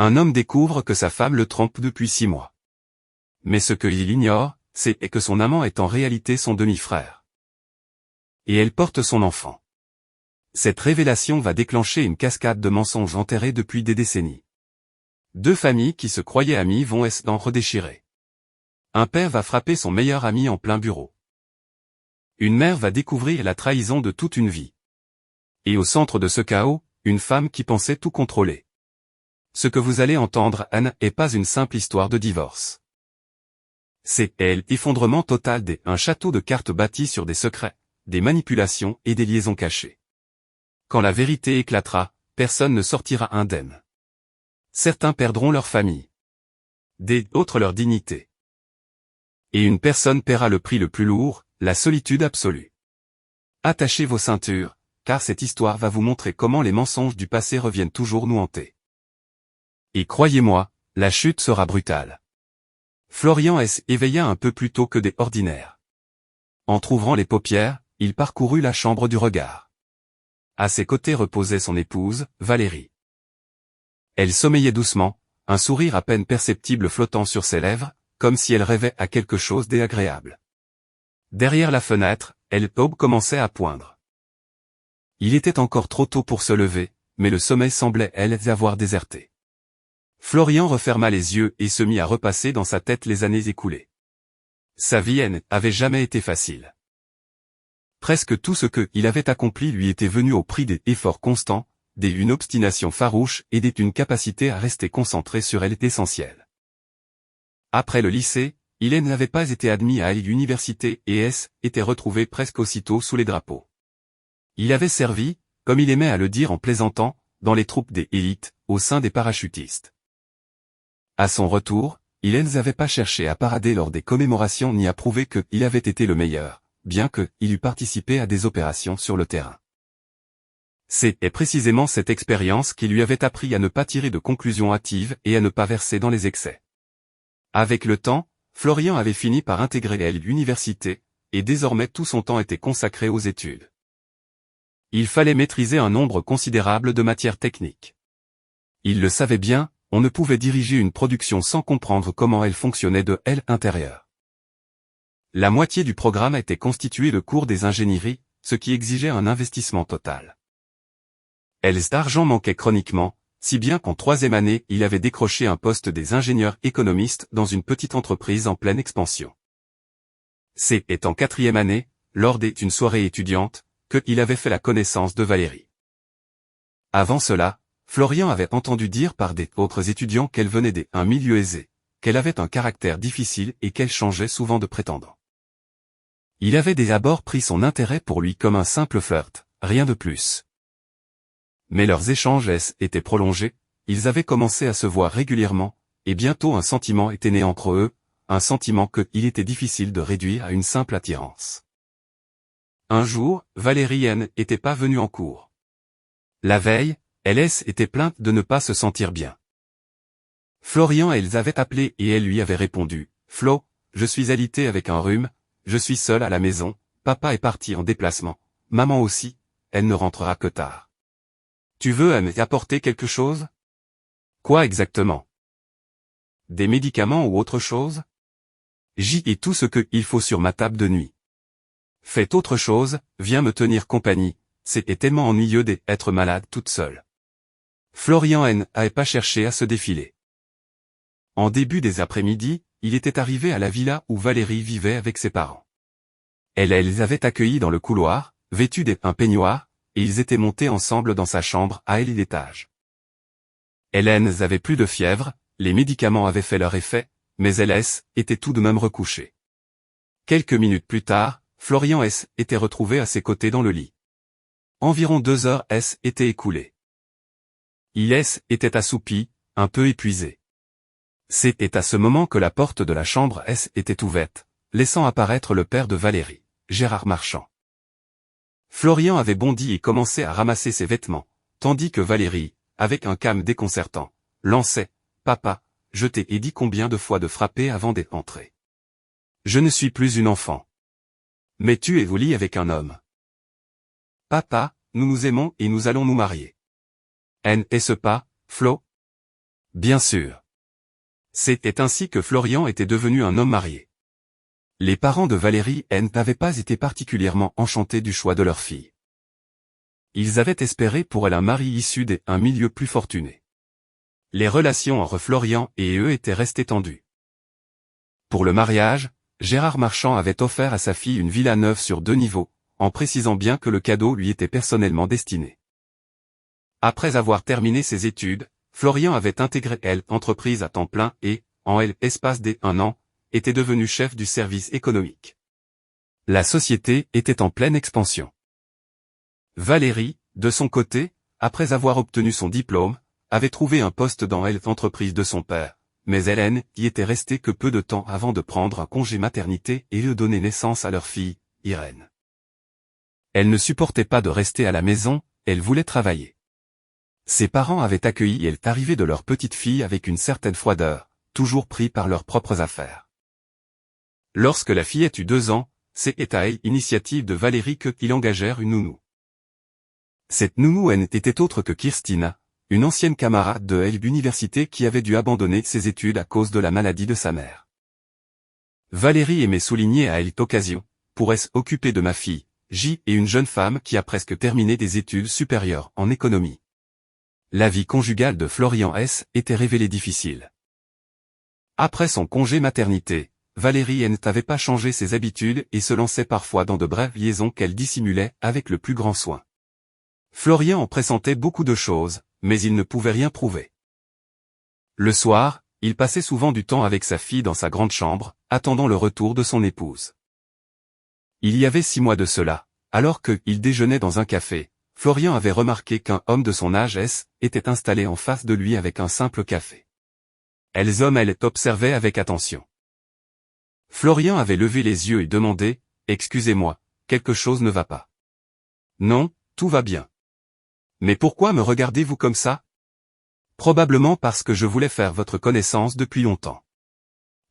Un homme découvre que sa femme le trompe depuis 6 mois. Mais ce qu'il ignore, c'est que son amant est en réalité son demi-frère. Et elle porte son enfant. Cette révélation va déclencher une cascade de mensonges enterrés depuis des décennies. Deux familles qui se croyaient amies vont s'en redéchirer. Un père va frapper son meilleur ami en plein bureau. Une mère va découvrir la trahison de toute une vie. Et au centre de ce chaos, une femme qui pensait tout contrôler. Ce que vous allez entendre, Anne, n'est pas une simple histoire de divorce. C'est l'effondrement total un château de cartes bâti sur des secrets, des manipulations et des liaisons cachées. Quand la vérité éclatera, personne ne sortira indemne. Certains perdront leur famille. D'autres leur dignité. Et une personne paiera le prix le plus lourd, la solitude absolue. Attachez vos ceintures, car cette histoire va vous montrer comment les mensonges du passé reviennent toujours nous hanter. Et croyez-moi, la chute sera brutale. Florian éveilla un peu plus tôt que des ordinaires. Entr'ouvrant les paupières, il parcourut la chambre du regard. À ses côtés reposait son épouse, Valérie. Elle sommeillait doucement, un sourire à peine perceptible flottant sur ses lèvres, comme si elle rêvait à quelque chose d'agréable. Derrière la fenêtre, l'aube commençait à poindre. Il était encore trop tôt pour se lever, mais le sommeil semblait avoir déserté. Florian referma les yeux et se mit à repasser dans sa tête les années écoulées. Sa vie n'avait jamais été facile. Presque tout ce qu'il avait accompli lui était venu au prix d'efforts constants, d'une obstination farouche et d'une capacité à rester concentré sur l'essentiel. Après le lycée, il n'avait pas été admis à l'université et était retrouvé presque aussitôt sous les drapeaux. Il avait servi, comme il aimait à le dire en plaisantant, dans les troupes des élites, au sein des parachutistes. À son retour, il n'avait pas cherché à parader lors des commémorations ni à prouver qu'il avait été le meilleur, bien qu'il eût participé à des opérations sur le terrain. C'est précisément cette expérience qui lui avait appris à ne pas tirer de conclusions hâtives et à ne pas verser dans les excès. Avec le temps, Florian avait fini par intégrer l'université, et désormais tout son temps était consacré aux études. Il fallait maîtriser un nombre considérable de matières techniques. Il le savait bien, on ne pouvait diriger une production sans comprendre comment elle fonctionnait de l'intérieur. La moitié du programme était constitué de cours des ingénieries, ce qui exigeait un investissement total. D'argent manquait chroniquement, si bien qu'en 3e année il avait décroché un poste des ingénieurs économistes dans une petite entreprise en pleine expansion. C'est en 4e année, lors d'une soirée étudiante, qu'il avait fait la connaissance de Valérie. Avant cela, Florian avait entendu dire par d'autres étudiants qu'elle venait d'un milieu aisé, qu'elle avait un caractère difficile et qu'elle changeait souvent de prétendant. Il avait d'abord pris son intérêt pour lui comme un simple flirt, rien de plus. Mais leurs échanges étaient prolongés, ils avaient commencé à se voir régulièrement, et bientôt un sentiment était né entre eux, un sentiment qu'il était difficile de réduire à une simple attirance. Un jour, Valérie n'était pas venue en cours. La veille, elle était plainte de ne pas se sentir bien. Florian avait appelé et elle lui avait répondu, « Flo, je suis alitée avec un rhume, je suis seule à la maison, papa est parti en déplacement, maman aussi, elle ne rentrera que tard. Tu veux apporter quelque chose? » Quoi exactement? Des médicaments ou autre chose? J'y ai tout ce qu'il faut sur ma table de nuit. Faites autre chose, viens me tenir compagnie, c'est tellement ennuyeux d'être malade toute seule. Florian n'avait pas cherché à se défiler. En début des après-midi, il était arrivé à la villa où Valérie vivait avec ses parents. Elle les avait accueillis dans le couloir, vêtus d'un peignoir, et ils étaient montés ensemble dans sa chambre à l'étage. Hélène n'avait plus de fièvre, les médicaments avaient fait leur effet, mais elle était tout de même recouchée. Quelques minutes plus tard, Florian était retrouvé à ses côtés dans le lit. Environ 2 heures étaient écoulées. Il était assoupi, un peu épuisé. C'était à ce moment que la porte de la chambre était ouverte, laissant apparaître le père de Valérie, Gérard Marchand. Florian avait bondi et commençait à ramasser ses vêtements, tandis que Valérie, avec un calme déconcertant, lançait « Papa, je t'ai dit combien de fois de frapper avant d'entrer. Je ne suis plus une enfant. Mais tu es au lit avec un homme. Papa, nous nous aimons et nous allons nous marier. N'est-ce pas, Flo? Bien sûr. C'était ainsi que Florian était devenu un homme marié. Les parents de Valérie N n'avaient pas été particulièrement enchantés du choix de leur fille. Ils avaient espéré pour elle un mari issu d'un milieu plus fortuné. Les relations entre Florian et eux étaient restées tendues. Pour le mariage, Gérard Marchand avait offert à sa fille une villa neuve sur 2 niveaux, en précisant bien que le cadeau lui était personnellement destiné. Après avoir terminé ses études, Florian avait intégré l'entreprise à temps plein et, en l'espace d'1 an, était devenu chef du service économique. La société était en pleine expansion. Valérie, de son côté, après avoir obtenu son diplôme, avait trouvé un poste dans l'entreprise de son père, mais Hélène y était restée que peu de temps avant de prendre un congé maternité et de donner naissance à leur fille, Irène. Elle ne supportait pas de rester à la maison, elle voulait travailler. Ses parents avaient accueilli l'arrivée de leur petite fille avec une certaine froideur, toujours pris par leurs propres affaires. Lorsque la fillette eut 2 ans, c'est à l'initiative de Valérie qu'ils engagèrent une nounou. Cette nounou n'était autre que Christina, une ancienne camarade de l'université qui avait dû abandonner ses études à cause de la maladie de sa mère. Valérie aimait souligner à cette occasion, pourrait s'occuper de ma fille, J, et une jeune femme qui a presque terminé des études supérieures en économie. La vie conjugale de Florian S était révélée difficile. Après son congé maternité, Valérie n'avait pas changé ses habitudes et se lançait parfois dans de brèves liaisons qu'elle dissimulait avec le plus grand soin. Florian en pressentait beaucoup de choses, mais il ne pouvait rien prouver. Le soir, il passait souvent du temps avec sa fille dans sa grande chambre, attendant le retour de son épouse. Il y avait 6 mois de cela, alors qu'il déjeunait dans un café, Florian avait remarqué qu'un homme de son âge était installé en face de lui avec un simple café. Les hommes observaient avec attention. Florian avait levé les yeux et demandé, « Excusez-moi, quelque chose ne va pas. » « Non, tout va bien. » « Mais pourquoi me regardez-vous comme ça ? » ?»« Probablement parce que je voulais faire votre connaissance depuis longtemps. »«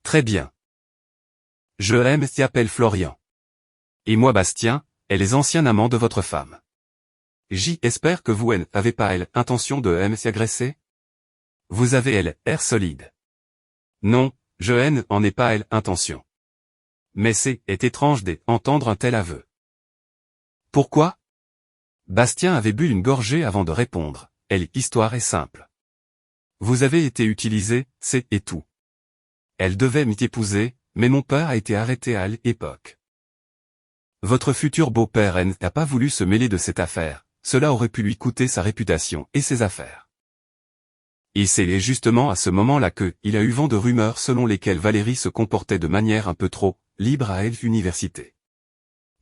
Très bien. Je s'y appelle Florian. Et moi Bastien, les anciens amants de votre femme. J'espère que vous n'avez pas intention de s'y agresser ? Vous avez l'air solide. Non, je n'en ai pas intention. Mais c'est étrange d'entendre un tel aveu. Pourquoi ? Bastien avait bu une gorgée avant de répondre. L'histoire est simple. Vous avez été utilisé, c'est tout. Elle devait m'épouser, mais mon père a été arrêté à l'époque. Votre futur beau-père n'a pas voulu se mêler de cette affaire, cela aurait pu lui coûter sa réputation et ses affaires. Et c'est justement à ce moment-là qu'il a eu vent de rumeurs selon lesquelles Valérie se comportait de manière un peu trop libre à l'université.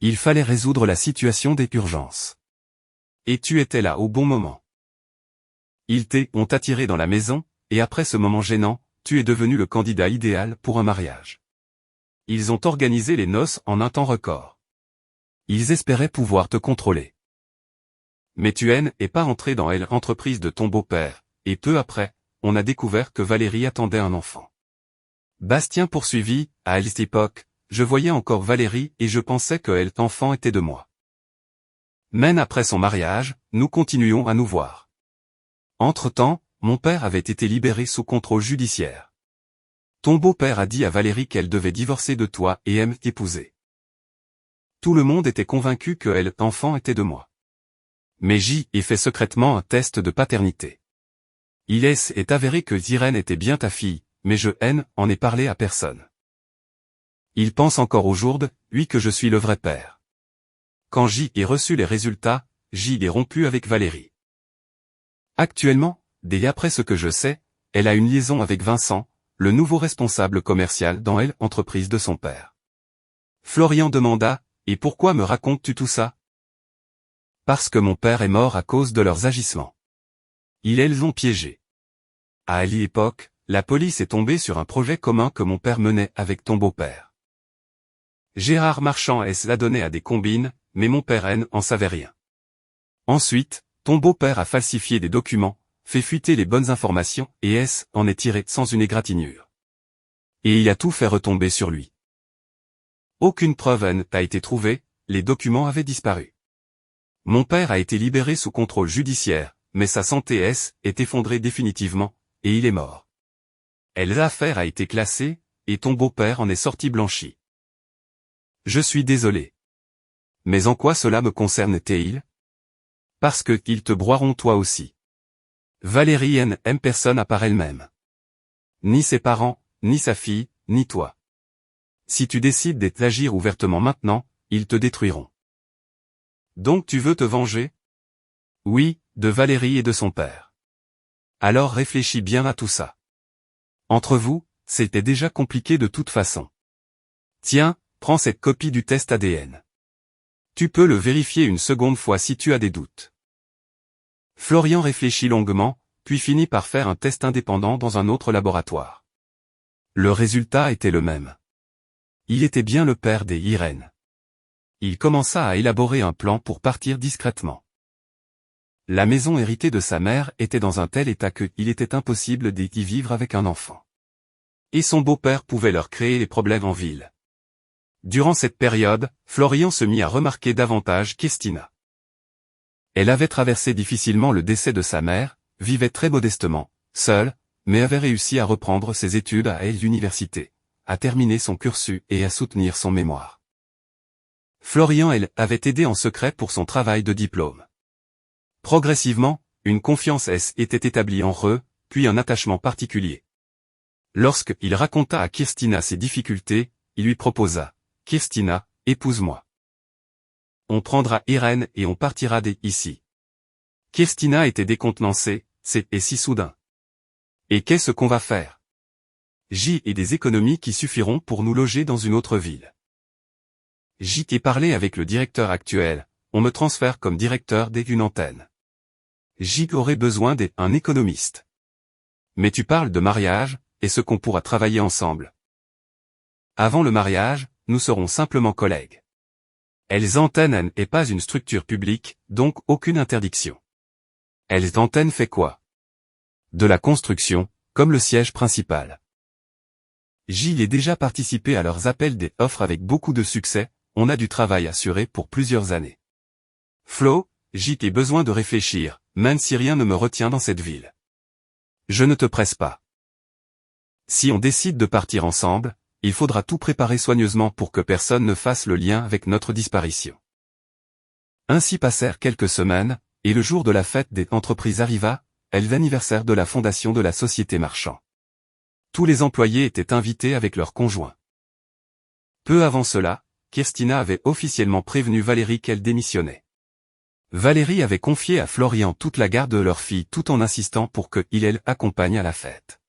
Il fallait résoudre la situation d'urgence. Et tu étais là au bon moment. Ils t'ont attiré dans la maison, et après ce moment gênant, tu es devenu le candidat idéal pour un mariage. Ils ont organisé les noces en un temps record. Ils espéraient pouvoir te contrôler. Mais tu n'es pas entré dans l'entreprise de ton beau-père, et peu après, on a découvert que Valérie attendait un enfant. Bastien poursuivit, à cette époque, je voyais encore Valérie et je pensais que l'enfant était de moi. Même après son mariage, nous continuions à nous voir. Entre-temps, mon père avait été libéré sous contrôle judiciaire. Ton beau-père a dit à Valérie qu'elle devait divorcer de toi et t'épouser. Tout le monde était convaincu que l'enfant était de moi. Mais J fait secrètement un test de paternité. Il est avéré que Irène était bien ta fille, mais je n'en ai parlé à personne. Il pense encore au jour de, lui que je suis le vrai père. Quand J ait reçu les résultats, J est rompu avec Valérie. Actuellement, dès après ce que je sais, elle a une liaison avec Vincent, le nouveau responsable commercial dans l'entreprise de son père. Florian demanda, et pourquoi me racontes-tu tout ça ? Parce que mon père est mort à cause de leurs agissements. Ils ont piégé. À l'époque, la police est tombée sur un projet commun que mon père menait avec ton beau-père. Gérard Marchand l'a donné à des combines, mais mon père en savait rien. Ensuite, ton beau-père a falsifié des documents, fait fuiter les bonnes informations et en est tiré sans une égratignure. Et il a tout fait retomber sur lui. Aucune preuve n'a été trouvée, les documents avaient disparu. Mon père a été libéré sous contrôle judiciaire, mais sa santé est effondrée définitivement, et il est mort. L'affaire a été classée, et ton beau-père en est sorti blanchi. Je suis désolé. Mais en quoi cela me concerne-t-il? Parce que ils te broieront toi aussi. Valérie n'aime personne à part elle-même. Ni ses parents, ni sa fille, ni toi. Si tu décides d'agir ouvertement maintenant, ils te détruiront. Donc tu veux te venger? Oui, de Valérie et de son père. Alors réfléchis bien à tout ça. Entre vous, c'était déjà compliqué de toute façon. Tiens, prends cette copie du test ADN. Tu peux le vérifier une seconde fois si tu as des doutes. Florian réfléchit longuement, puis finit par faire un test indépendant dans un autre laboratoire. Le résultat était le même. Il était bien le père des Irène. Il commença à élaborer un plan pour partir discrètement. La maison héritée de sa mère était dans un tel état qu'il était impossible d'y vivre avec un enfant. Et son beau-père pouvait leur créer des problèmes en ville. Durant cette période, Florian se mit à remarquer davantage Christina. Elle avait traversé difficilement le décès de sa mère, vivait très modestement, seule, mais avait réussi à reprendre ses études à l'université, à terminer son cursus et à soutenir son mémoire. Florian avait aidé en secret pour son travail de diplôme. Progressivement, une confiance était établie en eux, puis un attachement particulier. Lorsqu'il raconta à Christina ses difficultés, il lui proposa « Christina, épouse-moi. On prendra Irène et on partira ici. » Christina était décontenancée, c'est si soudain. Et qu'est-ce qu'on va faire? J'ai des économies qui suffiront pour nous loger dans une autre ville. J'ai parlé avec le directeur actuel, on me transfère comme directeur d'une antenne. J'ai aurait besoin d'un économiste. Mais tu parles de mariage, est-ce qu'on pourra travailler ensemble? Avant le mariage, nous serons simplement collègues. Antenne n'est pas une structure publique, donc aucune interdiction. Antenne fait quoi? De la construction, comme le siège principal. J'y ai déjà participé à leurs appels des offres avec beaucoup de succès, on a du travail assuré pour plusieurs années. Flo, j'ai besoin de réfléchir, même si rien ne me retient dans cette ville. Je ne te presse pas. Si on décide de partir ensemble, il faudra tout préparer soigneusement pour que personne ne fasse le lien avec notre disparition. Ainsi passèrent quelques semaines, et le jour de la fête des entreprises arriva, l'anniversaire de la fondation de la société marchand. Tous les employés étaient invités avec leurs conjoints. Peu avant cela, Christina avait officiellement prévenu Valérie qu'elle démissionnait. Valérie avait confié à Florian toute la garde de leur fille tout en insistant pour qu'il accompagne à la fête.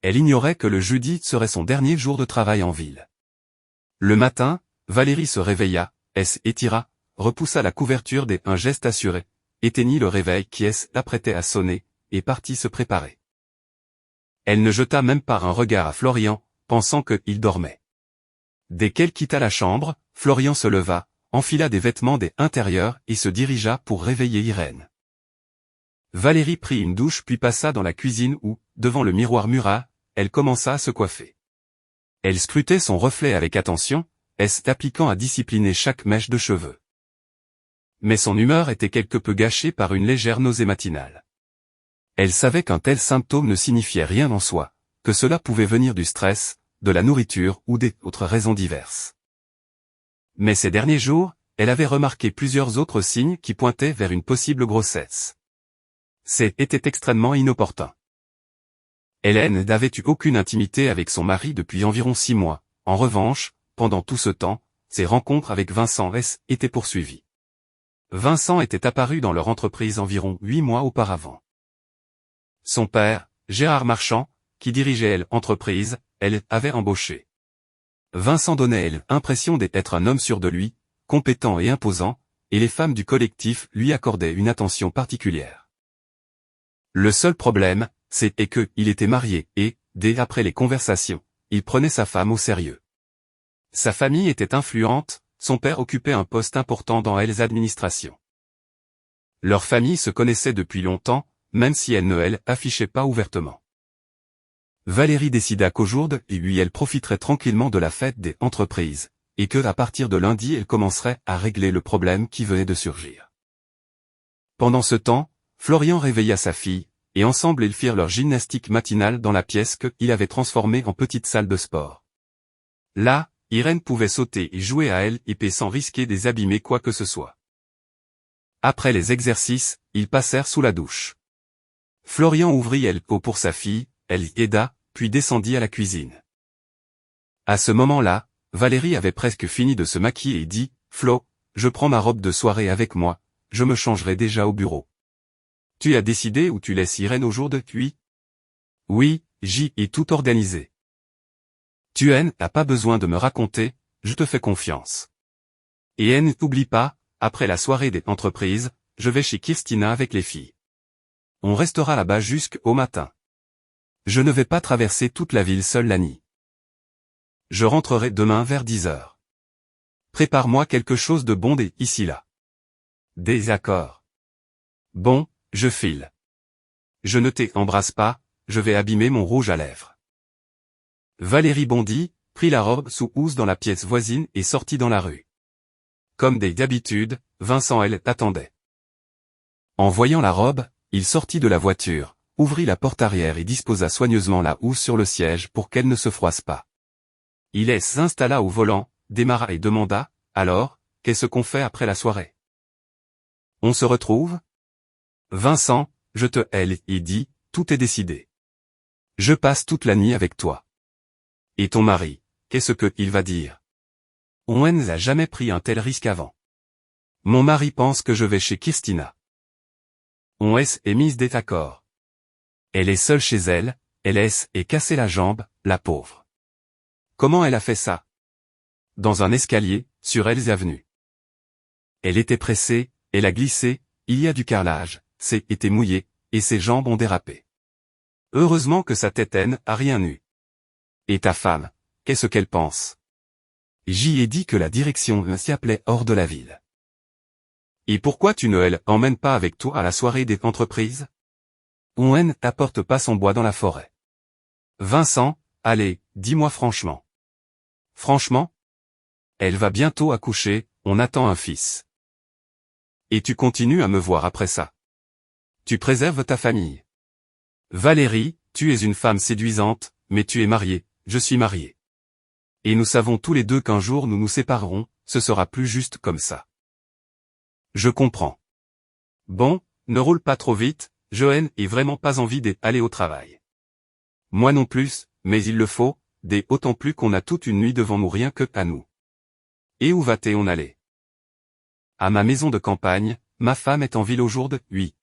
Elle ignorait que le jeudi serait son dernier jour de travail en ville. Le matin, Valérie se réveilla, étira, repoussa la couverture un geste assuré, éteignit le réveil qui l'apprêtait à sonner, et partit se préparer. Elle ne jeta même pas un regard à Florian, pensant qu'il dormait. Dès qu'elle quitta la chambre, Florian se leva, enfila des vêtements intérieurs et se dirigea pour réveiller Irène. Valérie prit une douche puis passa dans la cuisine où, devant le miroir murat, elle commença à se coiffer. Elle scrutait son reflet avec attention, appliquant à discipliner chaque mèche de cheveux. Mais son humeur était quelque peu gâchée par une légère nausée matinale. Elle savait qu'un tel symptôme ne signifiait rien en soi, que cela pouvait venir du stress, de la nourriture ou d'autres raisons diverses. Mais ces derniers jours, elle avait remarqué plusieurs autres signes qui pointaient vers une possible grossesse. C'était extrêmement inopportun. Hélène n'avait eu aucune intimité avec son mari depuis environ 6 mois. En revanche, pendant tout ce temps, ses rencontres avec Vincent étaient poursuivies. Vincent était apparu dans leur entreprise environ 8 mois auparavant. Son père, Gérard Marchand, qui dirigeait l'entreprise, avait embauché. Vincent donnait l'impression d'être un homme sûr de lui, compétent et imposant, et les femmes du collectif lui accordaient une attention particulière. Le seul problème, c'était qu'il était marié et, dès après les conversations, il prenait sa femme au sérieux. Sa famille était influente, son père occupait un poste important dans les administrations. Leur famille se connaissait depuis longtemps, même si elle ne affichait pas ouvertement. Valérie décida qu'au jour elle profiterait tranquillement de la fête des entreprises, et à partir de lundi elle commencerait à régler le problème qui venait de surgir. Pendant ce temps, Florian réveilla sa fille, et ensemble ils firent leur gymnastique matinale dans la pièce qu'il avait transformée en petite salle de sport. Là, Irène pouvait sauter et jouer à LP sans risquer des abîmer quoi que ce soit. Après les exercices, ils passèrent sous la douche. Florian ouvrit l'eau pour sa fille, elle y aida, puis descendit à la cuisine. À ce moment-là, Valérie avait presque fini de se maquiller et dit, « Flo, je prends ma robe de soirée avec moi, je me changerai déjà au bureau. » Tu as décidé où tu laisses Irène au jour de pluie? Oui, j'y ai tout organisé. Tu n'as pas besoin de me raconter, je te fais confiance. Et n'oublie pas, après la soirée des entreprises, je vais chez Kirstina avec les filles. On restera là-bas jusqu'au matin. Je ne vais pas traverser toute la ville seule la nuit. Je rentrerai demain vers 10 heures. Prépare-moi quelque chose de bon ici là. Des accords. Bon, je file. Je ne t'embrasse pas, je vais abîmer mon rouge à lèvres. Valérie bondit, prit la robe sous housse dans la pièce voisine et sortit dans la rue. Comme d'habitude, Vincent attendait. En voyant la robe, il sortit de la voiture, ouvrit la porte arrière et disposa soigneusement la housse sur le siège pour qu'elle ne se froisse pas. Il s'installa au volant, démarra et demanda, « Alors, qu'est-ce qu'on fait après la soirée? On se retrouve ?» Vincent, je te il dit, « Tout est décidé. Je passe toute la nuit avec toi. » Et ton mari, qu'est-ce qu'il va dire? On n'a jamais pris un tel risque avant. Mon mari pense que je vais chez Kirstina. On est mise d'accord. Elle est seule chez elle, elle est cassé la jambe, la pauvre. Comment elle a fait ça? Dans un escalier, sur Ells Avenue. Elle était pressée, elle a glissé, il y a du carrelage, était mouillé, et ses jambes ont dérapé. Heureusement que sa tête a rien eu. Et ta femme, qu'est-ce qu'elle pense? J'y ai dit que la direction s'y appelait hors de la ville. Et pourquoi tu ne l'emmènes pas avec toi à la soirée des entreprises? On n'apporte pas son bois dans la forêt. Vincent, allez, dis-moi franchement. Franchement? Elle va bientôt accoucher, on attend un fils. Et tu continues à me voir après ça. Tu préserves ta famille. Valérie, tu es une femme séduisante, mais tu es mariée, je suis marié. Et nous savons tous les deux qu'un jour nous nous séparerons, ce sera plus juste comme ça. Je comprends. Bon, ne roule pas trop vite, Joanne n'a vraiment pas envie d'aller au travail. Moi non plus, mais il le faut, autant plus qu'on a toute une nuit devant nous rien que à nous. Et où va-t-on aller? À ma maison de campagne, ma femme est en ville au jour de 8.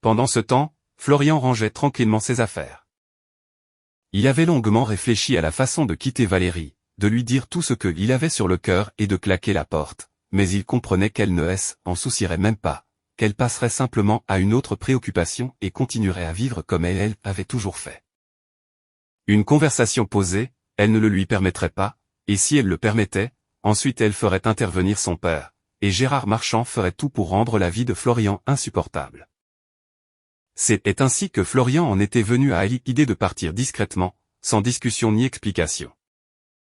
Pendant ce temps, Florian rangeait tranquillement ses affaires. Il avait longuement réfléchi à la façon de quitter Valérie, de lui dire tout ce qu'il avait sur le cœur et de claquer la porte, mais il comprenait qu'elle ne s'en soucierait même pas, qu'elle passerait simplement à une autre préoccupation et continuerait à vivre comme elle avait toujours fait. Une conversation posée, elle ne le lui permettrait pas, et si elle le permettait, ensuite elle ferait intervenir son père, et Gérard Marchand ferait tout pour rendre la vie de Florian insupportable. C'est ainsi que Florian en était venu à l'idée de partir discrètement, sans discussion ni explication.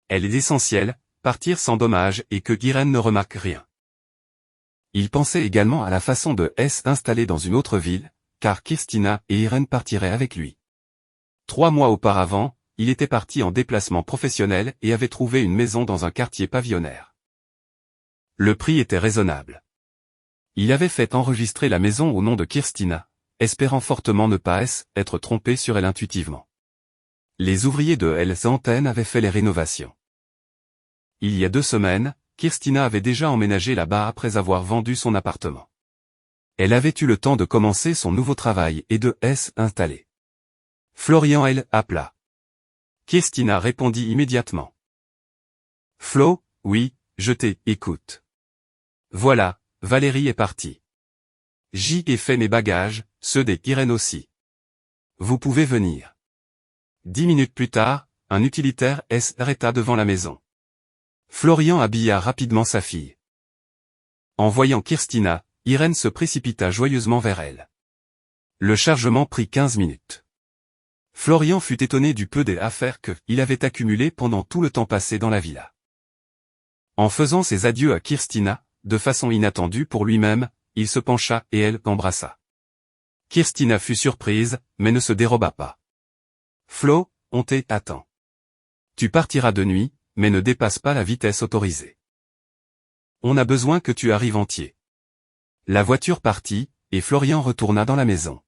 Elle est essentielle, partir sans dommage et que Irène ne remarque rien. Il pensait également à la façon de s'installer dans une autre ville, car Kirstina et Irène partiraient avec lui. 3 mois auparavant, il était parti en déplacement professionnel et avait trouvé une maison dans un quartier pavillonnaire. Le prix était raisonnable. Il avait fait enregistrer la maison au nom de Kirstina, espérant fortement ne pas être trompé sur elle intuitivement. Les ouvriers de Hells Antenne avaient fait les rénovations. Il y a 2 semaines, Kirstina avait déjà emménagé là-bas après avoir vendu son appartement. Elle avait eu le temps de commencer son nouveau travail et de s'installer. Florian appela. Kirstina répondit immédiatement. Flo, oui, je t'écoute. Voilà, Valérie est partie. J'y ai fait mes bagages, ceux d'Irène aussi. Vous pouvez venir. 10 minutes plus tard, un utilitaire s'arrêta devant la maison. Florian habilla rapidement sa fille. En voyant Kirstina, Irène se précipita joyeusement vers elle. Le chargement prit 15 minutes. Florian fut étonné du peu d'affaires qu'il avait accumulées pendant tout le temps passé dans la villa. En faisant ses adieux à Kirstina, de façon inattendue pour lui-même, il se pencha et elle l'embrassa. Kirstina fut surprise, mais ne se déroba pas. Flo, on t'attend. Tu partiras de nuit, mais ne dépasse pas la vitesse autorisée. On a besoin que tu arrives entier. La voiture partit, et Florian retourna dans la maison.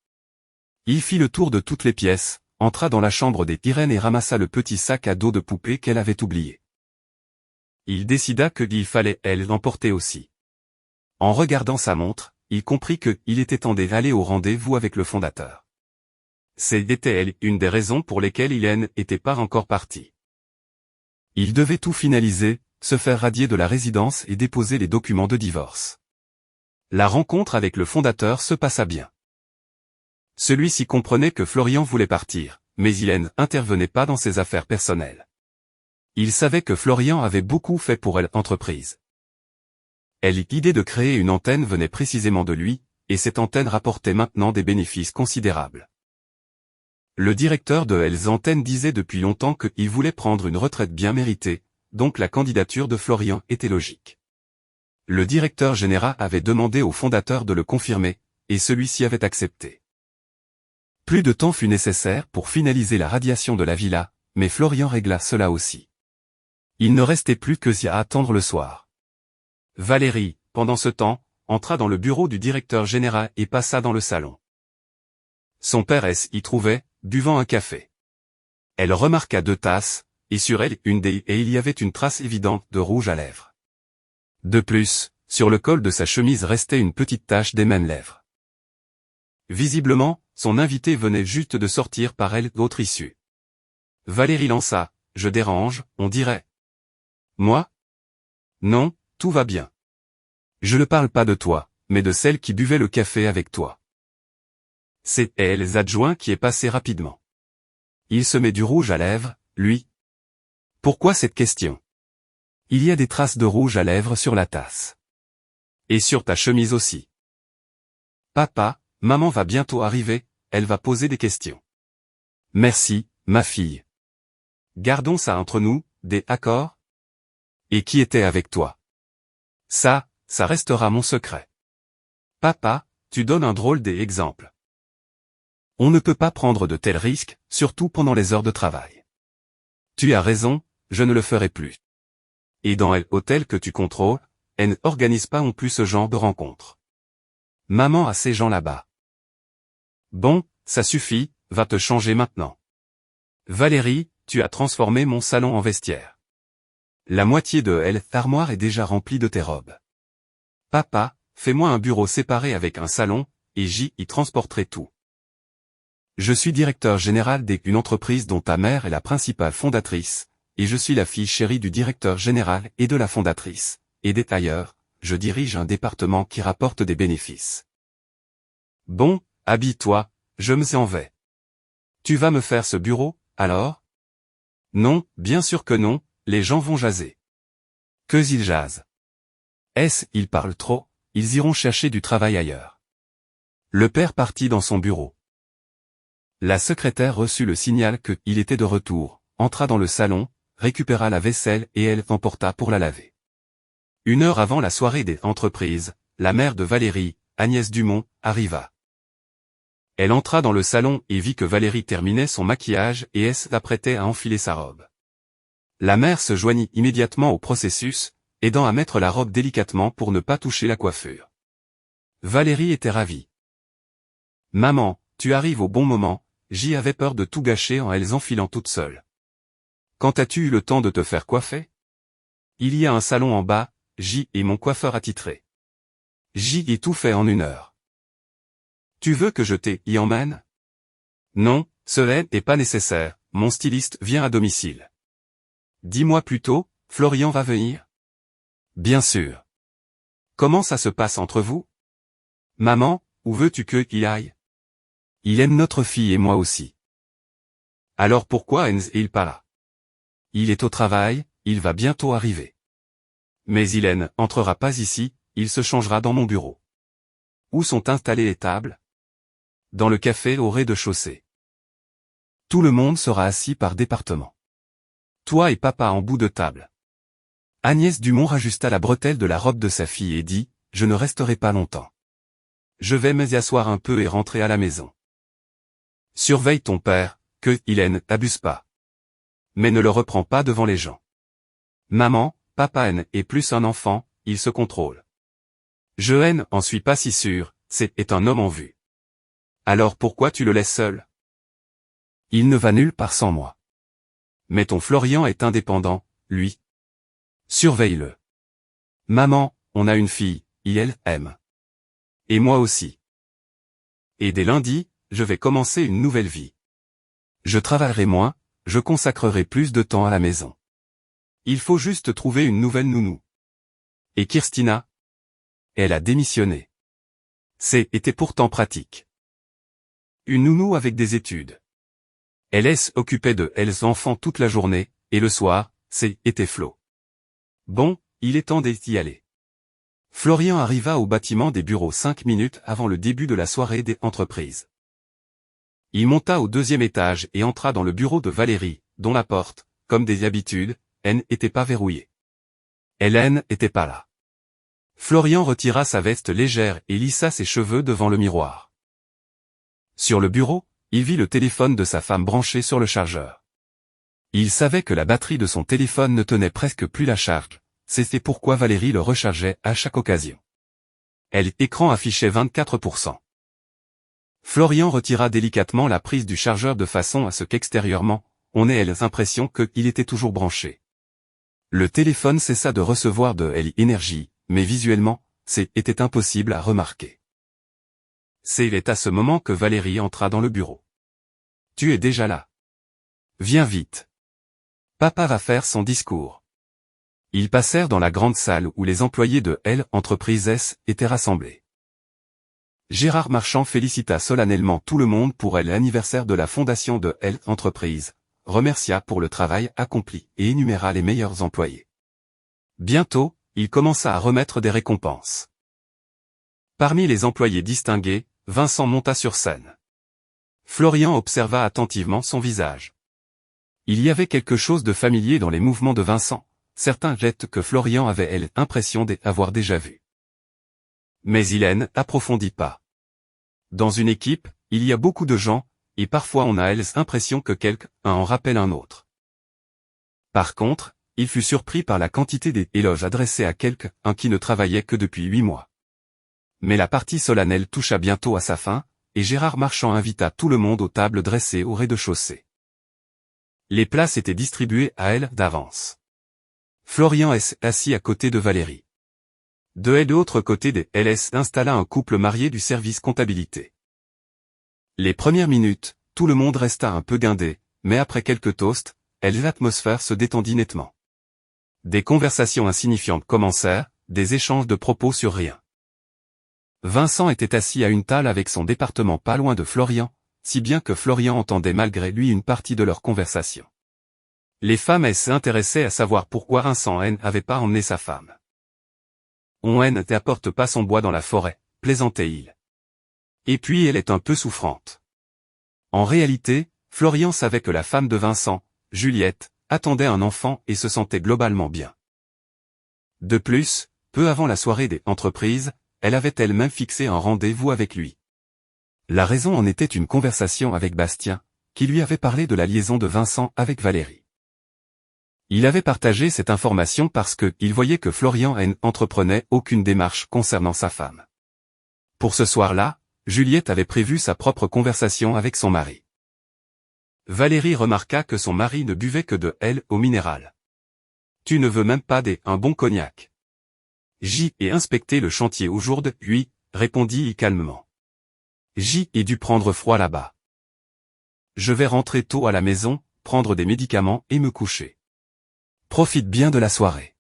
Il fit le tour de toutes les pièces, entra dans la chambre des Irène et ramassa le petit sac à dos de poupée qu'elle avait oublié. Il décida qu'il fallait elle l'emporter aussi. En regardant sa montre, il comprit qu'il était temps d'aller au rendez-vous avec le fondateur. C'était elle une des raisons pour lesquelles Hélène n'était pas encore partie. Il devait tout finaliser, se faire radier de la résidence et déposer les documents de divorce. La rencontre avec le fondateur se passa bien. Celui-ci comprenait que Florian voulait partir, mais Hélène n'intervenait pas dans ses affaires personnelles. Il savait que Florian avait beaucoup fait pour l'entreprise. L'idée de créer une antenne venait précisément de lui, et cette antenne rapportait maintenant des bénéfices considérables. Le directeur de Hells Antenne disait depuis longtemps qu'il voulait prendre une retraite bien méritée, donc la candidature de Florian était logique. Le directeur général avait demandé au fondateur de le confirmer, et celui-ci avait accepté. Plus de temps fut nécessaire pour finaliser la radiation de la villa, mais Florian régla cela aussi. Il ne restait plus que à attendre le soir. Valérie, pendant ce temps, entra dans le bureau du directeur général et passa dans le salon. Son père y trouvait, buvant un café. Elle remarqua 2 tasses, et sur elle et il y avait une trace évidente de rouge à lèvres. De plus, sur le col de sa chemise restait une petite tache des mêmes lèvres. Visiblement, son invité venait juste de sortir par elle d'autre issue. Valérie lança, « Je dérange, on dirait. » Moi ? Non, tout va bien. Je ne parle pas de toi, mais de celle qui buvait le café avec toi. C'est elle adjoint qui est passé rapidement. Il se met du rouge à lèvres, lui. Pourquoi cette question ? Il y a des traces de rouge à lèvres sur la tasse. Et sur ta chemise aussi. Papa, maman va bientôt arriver, elle va poser des questions. Merci, ma fille. Gardons ça entre nous, des accords ? Et qui était avec toi ? Ça restera mon secret. Papa, tu donnes un drôle d'exemple. On ne peut pas prendre de tels risques, surtout pendant les heures de travail. Tu as raison, je ne le ferai plus. Et dans l'hôtel que tu contrôles, elle n'organise pas non plus ce genre de rencontre. Maman a ces gens là-bas. Bon, ça suffit, va te changer maintenant. Valérie, tu as transformé mon salon en vestiaire. La moitié de l'armoire est déjà remplie de tes robes. Papa, fais-moi un bureau séparé avec un salon, et j'y transporterai tout. Je suis directeur général d'une entreprise dont ta mère est la principale fondatrice, et je suis la fille chérie du directeur général et de la fondatrice, et d'ailleurs, je dirige un département qui rapporte des bénéfices. Bon, habille-toi, je m'en vais. Tu vas me faire ce bureau, alors ? Non, bien sûr que non, les gens vont jaser. Qu'ils jasent. Ils parlent trop, ils iront chercher du travail ailleurs. Le père partit dans son bureau. La secrétaire reçut le signal qu'il était de retour, entra dans le salon, récupéra la vaisselle et elle l'emporta pour la laver. 1 heure avant la soirée des entreprises, la mère de Valérie, Agnès Dumont, arriva. Elle entra dans le salon et vit que Valérie terminait son maquillage et s'apprêtait à enfiler sa robe. La mère se joignit immédiatement au processus, aidant à mettre la robe délicatement pour ne pas toucher la coiffure. Valérie était ravie. « Maman, tu arrives au bon moment, j'y avais peur de tout gâcher en les enfilant toute seule. Quand as-tu eu le temps de te faire coiffer ? Il y a un salon en bas, j'y ai mon coiffeur attitré. J'y ai tout fait en 1 heure. Tu veux que je t'y emmène ? Non, cela n'est pas nécessaire, mon styliste vient à domicile. Dis-moi plutôt, Florian va venir ? Bien sûr. Comment ça se passe entre vous ? Maman, où veux-tu qu'il aille ? Il aime notre fille et moi aussi. Alors pourquoi n'est-il pas là ? Il est au travail, il va bientôt arriver. Mais il n'entrera pas ici, il se changera dans mon bureau. Où sont installées les tables ? Dans le café au rez-de-chaussée. Tout le monde sera assis par département. Toi et papa en bout de table. Agnès Dumont rajusta la bretelle de la robe de sa fille et dit, je ne resterai pas longtemps. Je vais m'y asseoir un peu et rentrer à la maison. Surveille ton père, que il n'abuse pas. Mais ne le reprends pas devant les gens. Maman, papa est plus un enfant, il se contrôle. Je en suis pas si sûr, est un homme en vue. Alors pourquoi tu le laisses seul? Il ne va nulle part sans moi. Mais ton Florian est indépendant, lui. Surveille-le. Maman, on a une fille, elle aime. Et moi aussi. Et dès lundi, je vais commencer une nouvelle vie. Je travaillerai moins, je consacrerai plus de temps à la maison. Il faut juste trouver une nouvelle nounou. Et Kirstina? Elle a démissionné. Était pourtant pratique. Une nounou avec des études. Elle s'occupait de elles enfants toute la journée, et le soir, était Flo. Bon, il est temps d'y aller. Florian arriva au bâtiment des bureaux 5 minutes avant le début de la soirée des entreprises. Il monta au 2e étage et entra dans le bureau de Valérie, dont la porte, comme des habitudes, n'était pas verrouillée. Hélène était pas là. Florian retira sa veste légère et lissa ses cheveux devant le miroir. Sur le bureau, il vit le téléphone de sa femme branché sur le chargeur. Il savait que la batterie de son téléphone ne tenait presque plus la charge, c'était pourquoi Valérie le rechargeait à chaque occasion. L'écran affichait 24%. Florian retira délicatement la prise du chargeur de façon à ce qu'extérieurement, on ait l'impression qu'il était toujours branché. Le téléphone cessa de recevoir de l'énergie, mais visuellement, était impossible à remarquer. Il est à ce moment que Valérie entra dans le bureau. Tu es déjà là. Viens vite. Papa va faire son discours. Ils passèrent dans la grande salle où les employés de Entreprises étaient rassemblés. Gérard Marchand félicita solennellement tout le monde pour l'anniversaire de la fondation de Entreprises, remercia pour le travail accompli et énuméra les meilleurs employés. Bientôt, il commença à remettre des récompenses. Parmi les employés distingués, Vincent monta sur scène. Florian observa attentivement son visage. Il y avait quelque chose de familier dans les mouvements de Vincent, certains jettent que Florian avait l'impression d'avoir déjà vu. Mais il n'approfondit pas. Dans une équipe, il y a beaucoup de gens, et parfois on a l'impression que quelqu'un en rappelle un autre. Par contre, il fut surpris par la quantité d'éloges adressés à quelqu'un qui ne travaillait que depuis 8 mois. Mais la partie solennelle toucha bientôt à sa fin, et Gérard Marchand invita tout le monde aux tables dressées au rez-de-chaussée. Les places étaient distribuées à elle d'avance. Florian assis à côté de Valérie. De l'autre côté des installa un couple marié du service comptabilité. Les premières minutes, tout le monde resta un peu guindé, mais après quelques toasts, l'atmosphère se détendit nettement. Des conversations insignifiantes commencèrent, des échanges de propos sur rien. Vincent était assis à une table avec son département pas loin de Florian, si bien que Florian entendait malgré lui une partie de leur conversation. Les femmes s'intéressaient à savoir pourquoi Vincent n'avait pas emmené sa femme. On n'apporte pas son bois dans la forêt, plaisantait-il. Et puis elle est un peu souffrante. En réalité, Florian savait que la femme de Vincent, Juliette, attendait un enfant et se sentait globalement bien. De plus, peu avant la soirée des entreprises, elle avait elle-même fixé un rendez-vous avec lui. La raison en était une conversation avec Bastien, qui lui avait parlé de la liaison de Vincent avec Valérie. Il avait partagé cette information parce qu'il voyait que Florian n'entreprenait aucune démarche concernant sa femme. Pour ce soir-là, Juliette avait prévu sa propre conversation avec son mari. Valérie remarqua que son mari ne buvait que de l'eau minérale. « Tu ne veux même pas un bon cognac. » J'y ai inspecté le chantier au jour de lui, répondit-il calmement. J'y ai dû prendre froid là-bas. Je vais rentrer tôt à la maison, prendre des médicaments et me coucher. Profite bien de la soirée.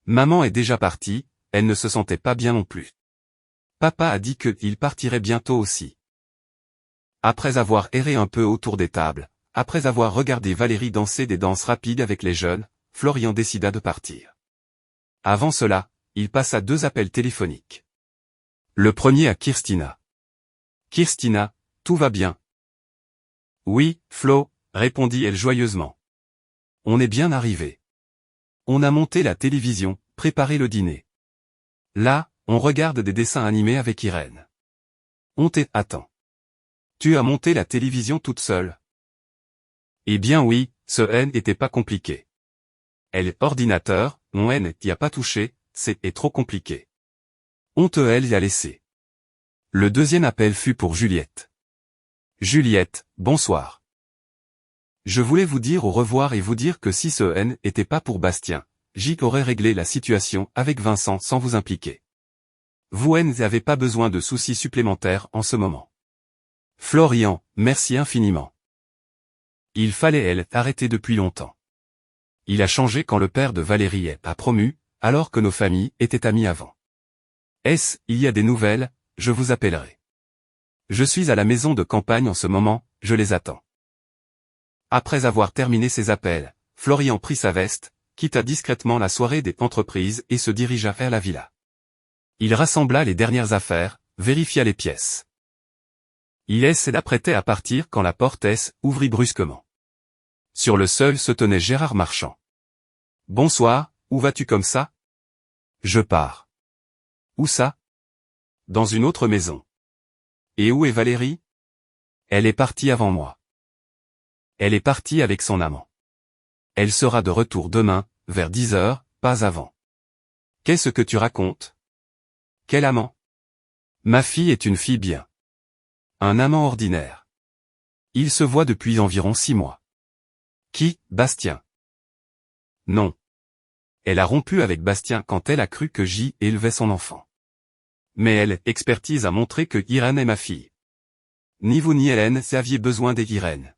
Maman est déjà partie, elle ne se sentait pas bien non plus. Papa a dit qu'il partirait bientôt aussi. Après avoir erré un peu autour des tables, après avoir regardé Valérie danser des danses rapides avec les jeunes, Florian décida de partir. Avant cela, il passa 2 appels téléphoniques. Le premier à Kirstina. Kirstina, tout va bien? Oui, Flo, répondit-elle joyeusement. On est bien arrivé. On a monté la télévision, préparé le dîner. Là, on regarde des dessins animés avec Irène. On attends. Tu as monté la télévision toute seule? Eh bien oui, ce N n'était pas compliqué. Ordinateur, mon N t'y a pas touché, est trop compliqué. On te y a laissé. Le deuxième appel fut pour Juliette. Juliette, bonsoir. Je voulais vous dire au revoir et vous dire que si ce N n'était pas pour Bastien, J aurait réglé la situation avec Vincent sans vous impliquer. Vous n'avez pas besoin de soucis supplémentaires en ce moment. Florian, merci infiniment. Il fallait arrêter depuis longtemps. Il a changé quand le père de Valérie a promu, alors que nos familles étaient amies avant. Il y a des nouvelles, je vous appellerai. Je suis à la maison de campagne en ce moment, je les attends. Après avoir terminé ses appels, Florian prit sa veste, quitta discrètement la soirée des entreprises et se dirigea vers la villa. Il rassembla les dernières affaires, vérifia les pièces. Il s'apprêtait à partir quand la porte ouvrit brusquement. Sur le seuil se tenait Gérard Marchand. Bonsoir, où vas-tu comme ça? Je pars. Où ça? Dans une autre maison. Et où est Valérie? Elle est partie avant moi. Elle est partie avec son amant. Elle sera de retour demain, vers 10 heures, pas avant. Qu'est-ce que tu racontes? Quel amant? Ma fille est une fille bien. Un amant ordinaire. Il se voit depuis environ 6 mois. Qui, Bastien? Non. Elle a rompu avec Bastien quand elle a cru que J élevait son enfant. Mais expertise a montré que Irène est ma fille. Ni vous ni Hélène aviez besoin d'Irène.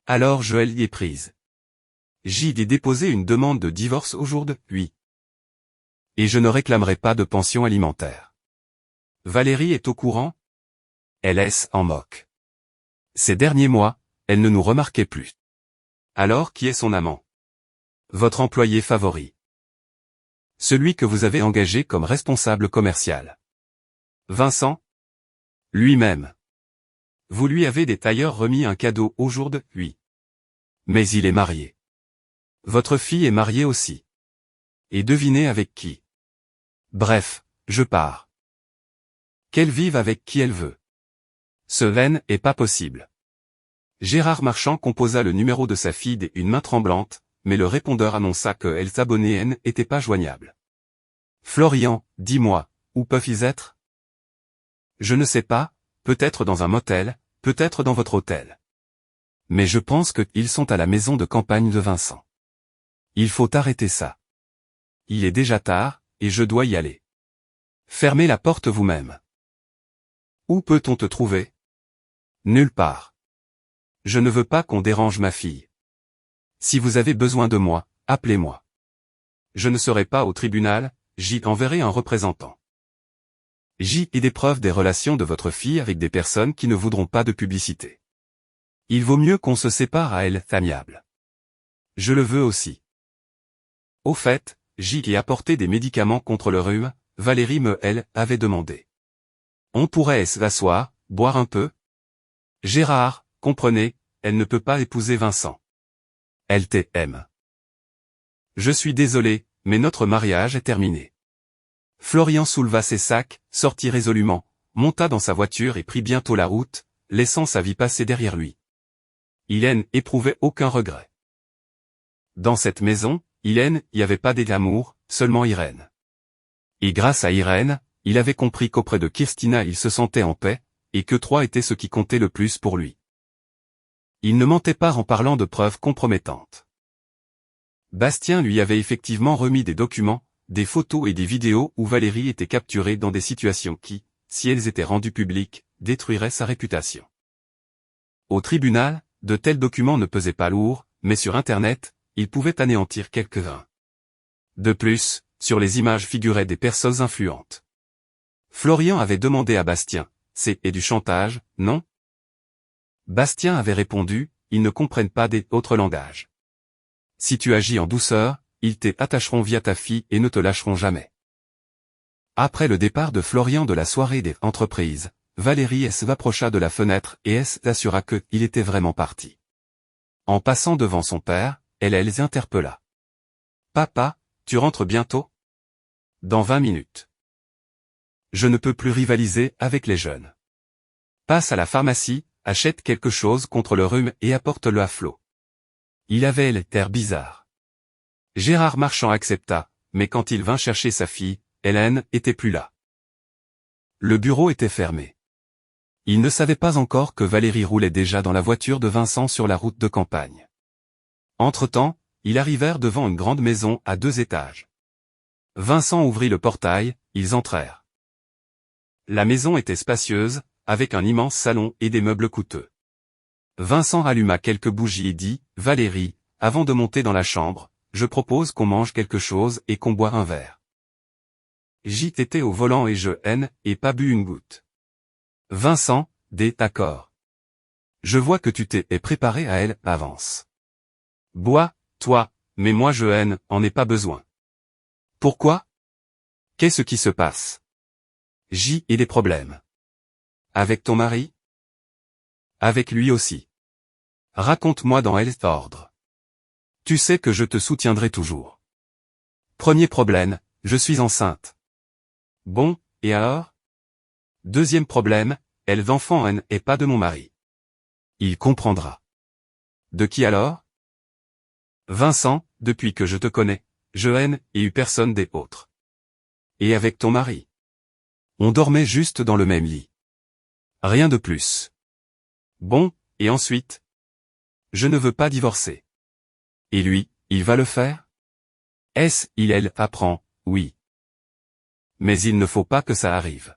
Alors je l'y ai prise. J a déposé une demande de divorce aujourd'hui. Et je ne réclamerai pas de pension alimentaire. Valérie est au courant? Elle en moque. Ces derniers mois, elle ne nous remarquait plus. Alors qui est son amant? Votre employé favori. Celui que vous avez engagé comme responsable commercial. Vincent? Lui-même. Vous lui avez des tailleurs remis un cadeau aujourd'hui. Mais il est marié. Votre fille est mariée aussi. Et devinez avec qui? Bref, je pars. Qu'elle vive avec qui elle veut. Ce est pas possible. Gérard Marchand composa le numéro de sa fille d'une main tremblante, mais le répondeur annonça que s'abonnait n'était pas joignable. Florian, dis-moi, où peuvent-ils être? Je ne sais pas, peut-être dans un motel, peut-être dans votre hôtel. Mais je pense qu'ils sont à la maison de campagne de Vincent. Il faut arrêter ça. Il est déjà tard, et je dois y aller. Fermez la porte vous-même. Où peut-on te trouver? Nulle part. Je ne veux pas qu'on dérange ma fille. Si vous avez besoin de moi, appelez-moi. Je ne serai pas au tribunal, j'y enverrai un représentant. J et des preuves des relations de votre fille avec des personnes qui ne voudront pas de publicité. Il vaut mieux qu'on se sépare à elle, amiable. Je le veux aussi. Au fait, J a apporté des médicaments contre le rhume, Valérie avait demandé. On pourrait s'asseoir, boire un peu? Gérard, comprenez, elle ne peut pas épouser Vincent. Elle t'aime. Je suis désolé, mais notre mariage est terminé. Florian souleva ses sacs, sortit résolument, monta dans sa voiture et prit bientôt la route, laissant sa vie passer derrière lui. Il n'éprouvait aucun regret. Dans cette maison, il n'y avait pas d'amour, seulement Irène. Et grâce à Irène, il avait compris qu'auprès de Kirstina il se sentait en paix, et que 3 était ce qui comptait le plus pour lui. Il ne mentait pas en parlant de preuves compromettantes. Bastien lui avait effectivement remis des documents, des photos et des vidéos où Valérie était capturée dans des situations qui, si elles étaient rendues publiques, détruiraient sa réputation. Au tribunal, de tels documents ne pesaient pas lourd, mais sur Internet, ils pouvaient anéantir quelques-uns. De plus, sur les images figuraient des personnes influentes. Florian avait demandé à Bastien, c'est du chantage, non? Bastien avait répondu, ils ne comprennent pas d'autres langages. Si tu agis en douceur, ils t'attacheront via ta fille et ne te lâcheront jamais. Après le départ de Florian de la soirée des entreprises, Valérie s'approcha de la fenêtre et s'assura qu'il était vraiment parti. En passant devant son père, elle les interpella. Papa, tu rentres bientôt? Dans 20 minutes. Je ne peux plus rivaliser avec les jeunes. Passe à la pharmacie, achète quelque chose contre le rhume et apporte-le à Flo. Il avait l'air bizarre. Gérard Marchand accepta, mais quand il vint chercher sa fille, Hélène était plus là. Le bureau était fermé. Il ne savait pas encore que Valérie roulait déjà dans la voiture de Vincent sur la route de campagne. Entre-temps, ils arrivèrent devant une grande maison à 2 étages. Vincent ouvrit le portail, ils entrèrent. La maison était spacieuse, avec un immense salon et des meubles coûteux. Vincent ralluma quelques bougies et dit, « Valérie, avant de monter dans la chambre, je propose qu'on mange quelque chose et qu'on boit un verre. » J'étais au volant et je n'ai pas bu une goutte. Vincent, d'accord. Je vois que tu t'es préparé à elle, avance. Bois, toi, mais moi je n'en ai pas besoin. Pourquoi? Qu'est-ce qui se passe? J'ai des problèmes. Avec ton mari? Avec lui aussi. Raconte-moi dans quel ordre. Tu sais que je te soutiendrai toujours. Premier problème, je suis enceinte. Bon, et alors? Deuxième problème, l'enfant n'est pas de mon mari. Il comprendra. De qui alors? Vincent, depuis que je te connais, je n'ai eu personne des autres. Et avec ton mari? On dormait juste dans le même lit. Rien de plus. Bon, et ensuite? Je ne veux pas divorcer. Et lui, il va le faire? Elle apprend, oui. Mais il ne faut pas que ça arrive.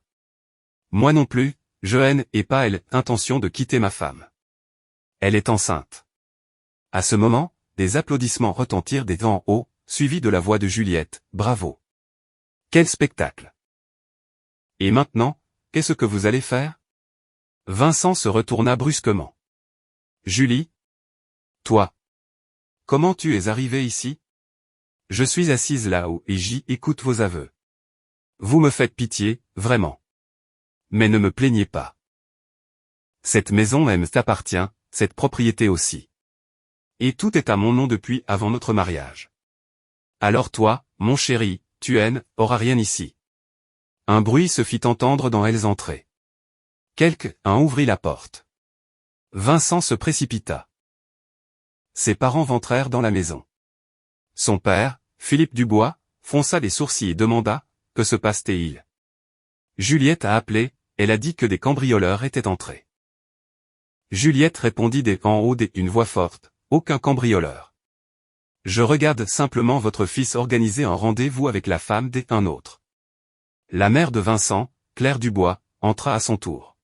Moi non plus, je n'ai pas l'intention de quitter ma femme. Elle est enceinte. À ce moment, des applaudissements retentirent des vents hauts, suivis de la voix de Juliette, bravo. Quel spectacle! Et maintenant, qu'est-ce que vous allez faire? Vincent se retourna brusquement. Julie? Toi? Comment tu es arrivée ici? Je suis assise là-haut et j'y écoute vos aveux. Vous me faites pitié, vraiment. Mais ne me plaignez pas. Cette maison même t'appartient, cette propriété aussi. Et tout est à mon nom depuis avant notre mariage. Alors toi, mon chéri, tu n'auras rien ici. Un bruit se fit entendre dans elles entrées. Quelqu'un ouvrit la porte. Vincent se précipita. Ses parents rentrèrent dans la maison. Son père, Philippe Dubois, fronça les sourcils et demanda, « Que se passe-t-il » Juliette a appelé, elle a dit que des cambrioleurs étaient entrés. Juliette répondit en haut d'une voix forte, « Aucun cambrioleur. Je regarde simplement votre fils organiser un rendez-vous avec la femme d'un autre. » La mère de Vincent, Claire Dubois, entra à son tour.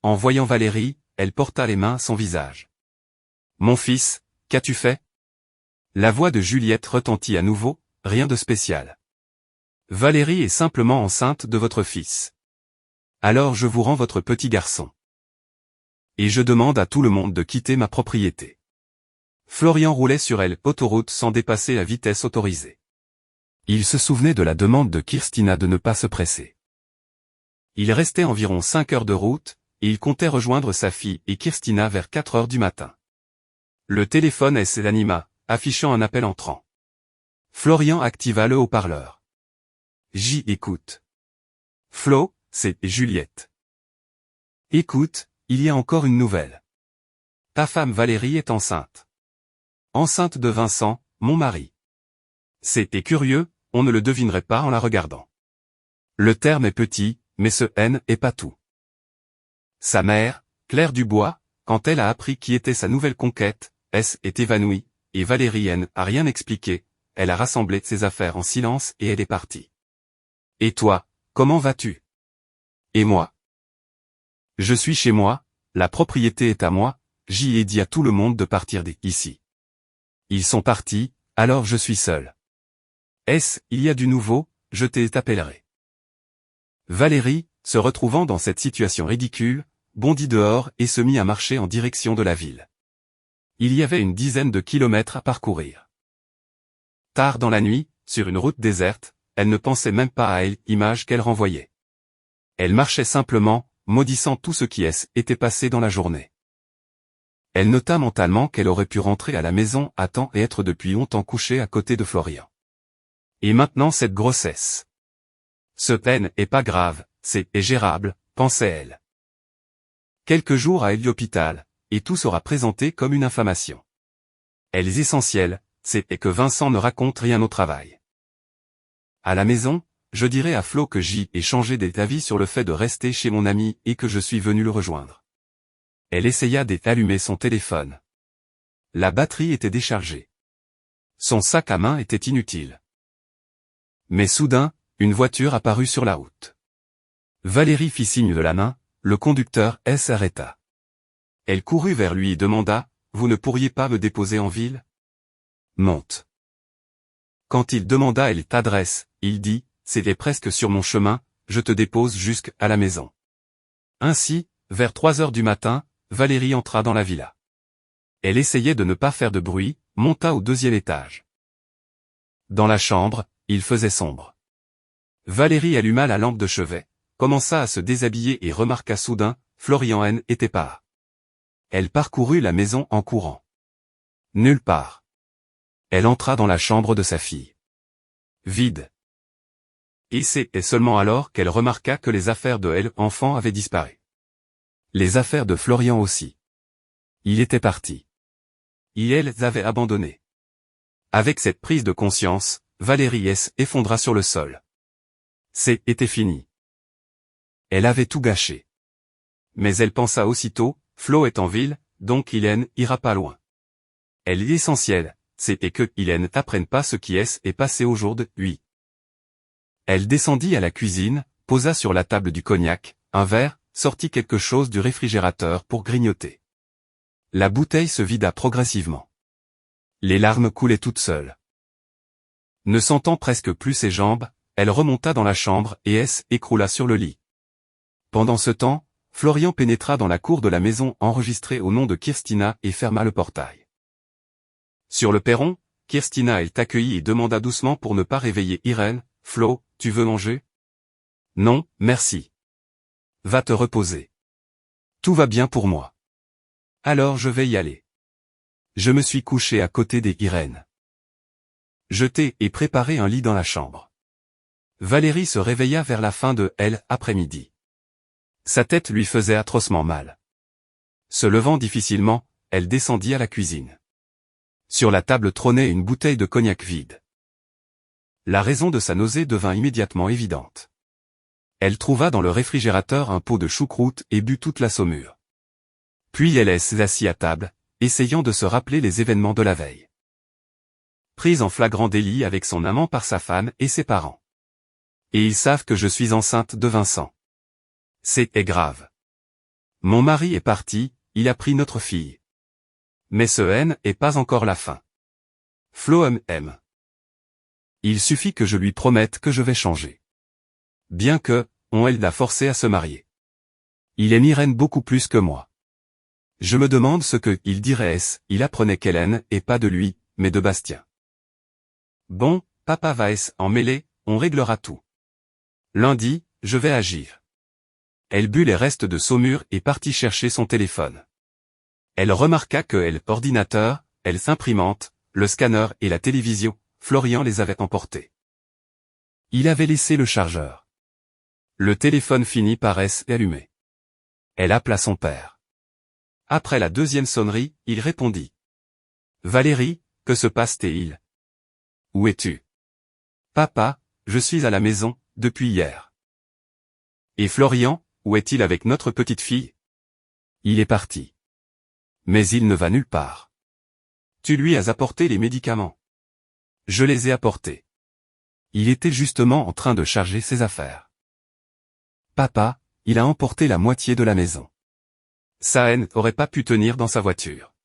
En voyant Valérie, elle porta les mains à son visage. « Mon fils, qu'as-tu fait » La voix de Juliette retentit à nouveau, rien de spécial. Valérie est simplement enceinte de votre fils. Alors je vous rends votre petit garçon. Et je demande à tout le monde de quitter ma propriété. Florian roulait sur l'autoroute sans dépasser la vitesse autorisée. Il se souvenait de la demande de Kirstina de ne pas se presser. Il restait environ 5 heures de route, et il comptait rejoindre sa fille et Kirstina vers 4 heures du matin. Le téléphone s'anima, affichant un appel entrant. Florian activa le haut-parleur. J'y écoute. Flo, c'est Juliette. Écoute, il y a encore une nouvelle. Ta femme Valérie est enceinte. Enceinte de Vincent, mon mari. C'était curieux, on ne le devinerait pas en la regardant. Le terme est petit, mais ce n'est pas tout. Sa mère, Claire Dubois, quand elle a appris qui était sa nouvelle conquête, est évanouie, et Valérie n'a rien expliqué, elle a rassemblé ses affaires en silence et elle est partie. Et toi, comment vas-tu? Et moi? Je suis chez moi, la propriété est à moi, j'y ai dit à tout le monde de partir d'ici. Ils sont partis, alors je suis seul. Il y a du nouveau, je t'appellerai. Valérie, se retrouvant dans cette situation ridicule, bondit dehors et se mit à marcher en direction de la ville. Il y avait une dizaine de kilomètres à parcourir. Tard dans la nuit, sur une route déserte, elle ne pensait même pas à l'image qu'elle renvoyait. Elle marchait simplement, maudissant tout ce qui était passé dans la journée. Elle nota mentalement qu'elle aurait pu rentrer à la maison à temps et être depuis longtemps couchée à côté de Florian. Et maintenant cette grossesse. Ce peine est pas grave, c'est gérable, pensait-elle. Quelques jours à l'hôpital, et tout sera présenté comme une inflammation. L'essentiel, c'est que Vincent ne raconte rien au travail. À la maison, je dirai à Flo que j'y ai changé d'avis sur le fait de rester chez mon ami et que je suis venu le rejoindre. Elle essaya d'allumer son téléphone. La batterie était déchargée. Son sac à main était inutile. Mais soudain, une voiture apparut sur la route. Valérie fit signe de la main, le conducteur s'arrêta. Elle courut vers lui et demanda, « Vous ne pourriez pas me déposer en ville ?» Monte. Quand il demanda l'adresse, il dit, « C'était presque sur mon chemin, je te dépose jusqu'à la maison. » Ainsi, vers 3 heures du matin, Valérie entra dans la villa. Elle essayait de ne pas faire de bruit, monta au 2e étage. Dans la chambre, il faisait sombre. Valérie alluma la lampe de chevet, commença à se déshabiller et remarqua soudain, Florian n'était pas là. Elle parcourut la maison en courant. Nulle part. Elle entra dans la chambre de sa fille. Vide. Et c'est seulement alors qu'elle remarqua que les affaires de l'enfant avaient disparu. Les affaires de Florian aussi. Il était parti. Et elles avaient abandonné. Avec cette prise de conscience, Valérie s'effondra sur le sol. C'était fini. Elle avait tout gâché. Mais elle pensa aussitôt, Flo est en ville, donc il ira pas loin. L'essentiel, c'était que il n'apprenne pas ce qui est passé aujourd'hui. Elle descendit à la cuisine, posa sur la table du cognac, un verre, sortit quelque chose du réfrigérateur pour grignoter. La bouteille se vida progressivement. Les larmes coulaient toutes seules. Ne sentant presque plus ses jambes, elle remonta dans la chambre et s'écroula sur le lit. Pendant ce temps, Florian pénétra dans la cour de la maison enregistrée au nom de Kirstina et ferma le portail. Sur le perron, Kirstina t'accueillit et demanda doucement pour ne pas réveiller Irène, « Flo, tu veux manger ?»« Non, merci. Va te reposer. Tout va bien pour moi. Alors je vais y aller. » Je me suis couché à côté d'Irène. Je t'ai préparé un lit dans la chambre. Valérie se réveilla vers la fin de l'après-midi. Sa tête lui faisait atrocement mal. Se levant difficilement, elle descendit à la cuisine. Sur la table trônait une bouteille de cognac vide. La raison de sa nausée devint immédiatement évidente. Elle trouva dans le réfrigérateur un pot de choucroute et but toute la saumure. Puis elle s'assit à table, essayant de se rappeler les événements de la veille. Prise en flagrant délit avec son amant par sa femme et ses parents. Et ils savent que je suis enceinte de Vincent. C'est grave. Mon mari est parti, il a pris notre fille. Mais ce n'est pas encore la fin. Flo m'aime. Il suffit que je lui promette que je vais changer. Bien que, on l'a forcé à se marier. Il aime Irène beaucoup plus que moi. Je me demande ce que il dirait il apprenait qu'Hélène et pas de lui, mais de Bastien. Bon, papa va en mêler, on réglera tout. Lundi, je vais agir. Elle but les restes de saumure et partit chercher son téléphone. Elle remarqua que l'ordinateur, l'imprimante, le scanner et la télévision, Florian les avait emportés. Il avait laissé le chargeur. Le téléphone finit par s'allumer. Elle appela son père. Après la 2e sonnerie, il répondit. « Valérie, que se passe-t-il ? Où es-tu ? » ?»« Papa, je suis à la maison, depuis hier. »« Et Florian, où est-il avec notre petite fille ? » ?»« Il est parti. Mais il ne va nulle part. »« Tu lui as apporté les médicaments ? » ?»« Je les ai apportés. Il était justement en train de charger ses affaires. »« Papa, il a emporté la moitié de la maison. Ça n'aurait pas pu tenir dans sa voiture.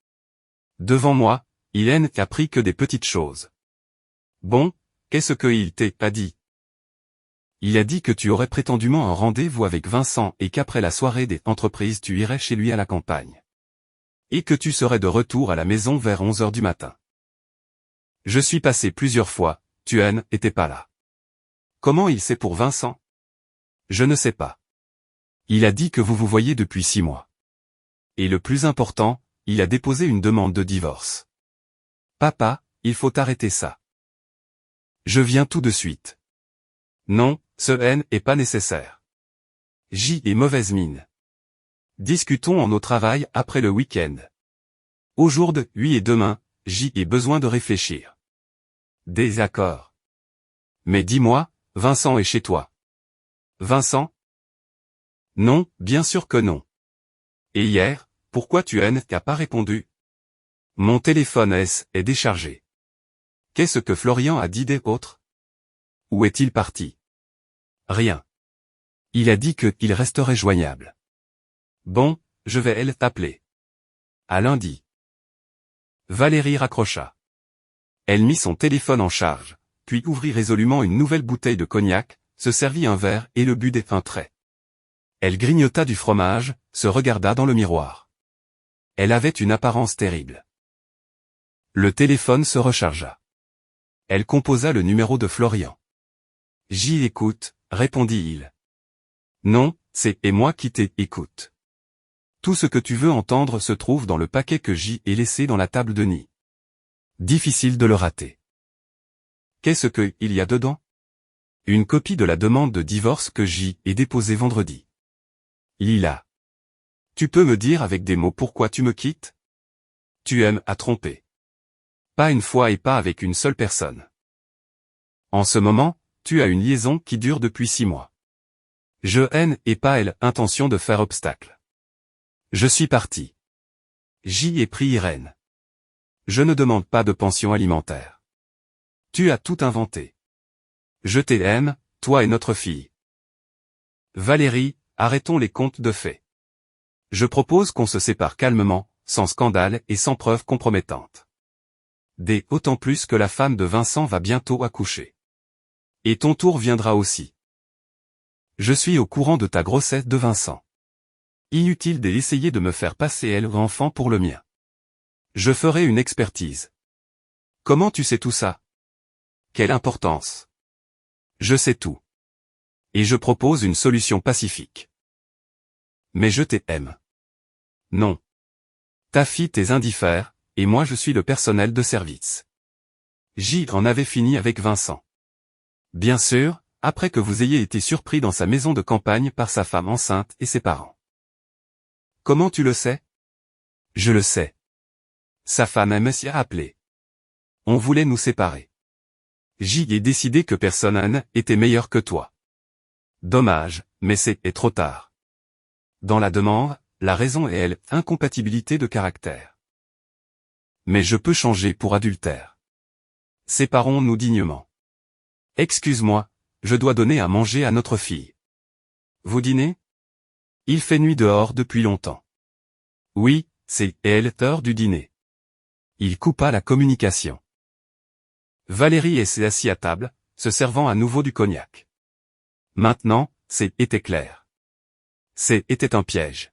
Devant moi, il n'a pris que des petites choses. Bon, qu'est-ce qu'il t'a dit ? Il a dit que tu aurais prétendument un rendez-vous avec Vincent et qu'après la soirée des entreprises tu irais chez lui à la campagne. Et que tu serais de retour à la maison vers 11 heures du matin. Je suis passé plusieurs fois, tu n'étais pas là. Comment il sait pour Vincent ? Je ne sais pas. Il a dit que vous vous voyez depuis 6 mois. Et le plus important, il a déposé une demande de divorce. Papa, il faut arrêter ça. Je viens tout de suite. Non, ce n'est pas nécessaire. J est mauvaise mine. Discutons en au travail après le week-end. Au jour de oui et demain, j'y ai besoin de réfléchir. Désaccord. Mais dis-moi, Vincent est chez toi. Vincent? Non, bien sûr que non. Et hier, pourquoi tu n'as pas répondu? Mon téléphone est déchargé. Qu'est-ce que Florian a dit d'autre? Où est-il parti? Rien. Il a dit qu'il resterait joignable. Bon, je vais t'appeler. À lundi. Valérie raccrocha. Elle mit son téléphone en charge, puis ouvrit résolument une nouvelle bouteille de cognac, se servit un verre et le but des fins traits. Elle grignota du fromage, se regarda dans le miroir. Elle avait une apparence terrible. Le téléphone se rechargea. Elle composa le numéro de Florian. J'y écoute, répondit-il. Non, c'est moi qui t'écoute. Tout ce que tu veux entendre se trouve dans le paquet que j'y ai laissé dans la table de nid. Difficile de le rater. Qu'est-ce qu'il y a dedans? Une copie de la demande de divorce que j'y ai déposée vendredi. Lila. Tu peux me dire avec des mots pourquoi tu me quittes? Tu aimes à tromper. Pas une fois et pas avec une seule personne. En ce moment, tu as une liaison qui dure depuis 6 mois. Je haine et pas elle intention de faire obstacle. Je suis parti. J'y ai pris Irène. Je ne demande pas de pension alimentaire. Tu as tout inventé. Je t'aime, toi et notre fille. Valérie, arrêtons les contes de fées. Je propose qu'on se sépare calmement, sans scandale et sans preuves compromettantes. D'autant plus que la femme de Vincent va bientôt accoucher. Et ton tour viendra aussi. Je suis au courant de ta grossesse de Vincent. Inutile d'essayer de me faire passer l'enfant pour le mien. Je ferai une expertise. Comment tu sais tout ça? Quelle importance? Je sais tout. Et je propose une solution pacifique. Mais je t'aime. Non. Ta fille t'es indiffère, et moi je suis le personnel de service. J'y en avais fini avec Vincent. Bien sûr, après que vous ayez été surpris dans sa maison de campagne par sa femme enceinte et ses parents. Comment tu le sais? Je le sais. Sa femme m'y a appelé. On voulait nous séparer. J'y ai décidé que personne n'était meilleur que toi. Dommage, mais c'est trop tard. Dans la demande, la raison est incompatibilité de caractère. Mais je peux changer pour adultère. Séparons-nous dignement. Excuse-moi, je dois donner à manger à notre fille. Vous dînez? Il fait nuit dehors depuis longtemps. Oui, c'est l'heure du dîner. Il coupa la communication. Valérie s'est assise à table, se servant à nouveau du cognac. Maintenant, c'était clair. C'était un piège.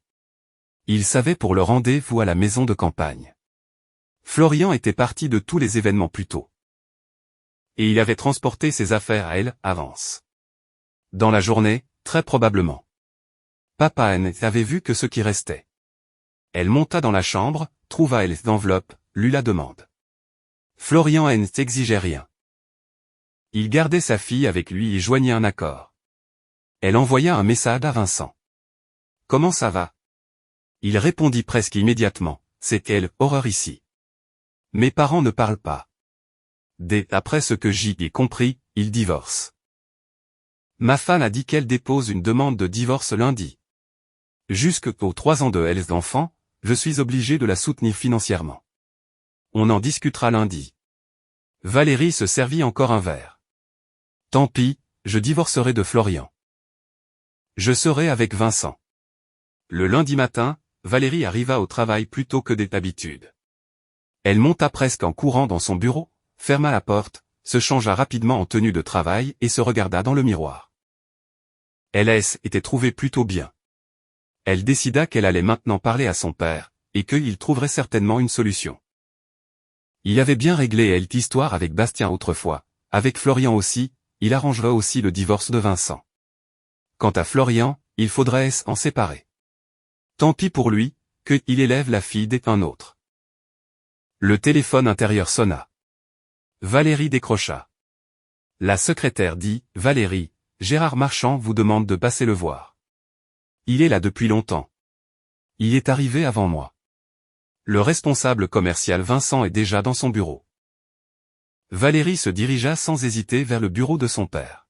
Il savait pour le rendez-vous à la maison de campagne. Florian était parti de tous les événements plus tôt. Et il avait transporté ses affaires à elle, avance. Dans la journée, très probablement. Papa n'avait vu que ce qui restait. Elle monta dans la chambre, trouva l'enveloppe, lut la demande. Florian n'exigeait rien. Il gardait sa fille avec lui et joignait un accord. Elle envoya un message à Vincent. Comment ça va? Il répondit presque immédiatement, c'est horreur ici. Mes parents ne parlent pas. Après ce que j'y ai compris, ils divorcent. Ma femme a dit qu'elle dépose une demande de divorce lundi. Jusqu'aux 3 ans de d'enfant, je suis obligé de la soutenir financièrement. On en discutera lundi. Valérie se servit encore un verre. Tant pis, je divorcerai de Florian. Je serai avec Vincent. Le lundi matin, Valérie arriva au travail plus tôt que d'habitude. Elle monta presque en courant dans son bureau, ferma la porte, se changea rapidement en tenue de travail et se regarda dans le miroir. Elle était trouvée plutôt bien. Elle décida qu'elle allait maintenant parler à son père, et qu'il trouverait certainement une solution. Il avait bien réglé l'histoire avec Bastien autrefois, avec Florian aussi, il arrangerait aussi le divorce de Vincent. Quant à Florian, il faudrait en séparer. Tant pis pour lui, qu'il élève la fille d'un autre. Le téléphone intérieur sonna. Valérie décrocha. La secrétaire dit, « Valérie, Gérard Marchand vous demande de passer le voir. Il est là depuis longtemps. » Il est arrivé avant moi. Le responsable commercial Vincent est déjà dans son bureau. Valérie se dirigea sans hésiter vers le bureau de son père.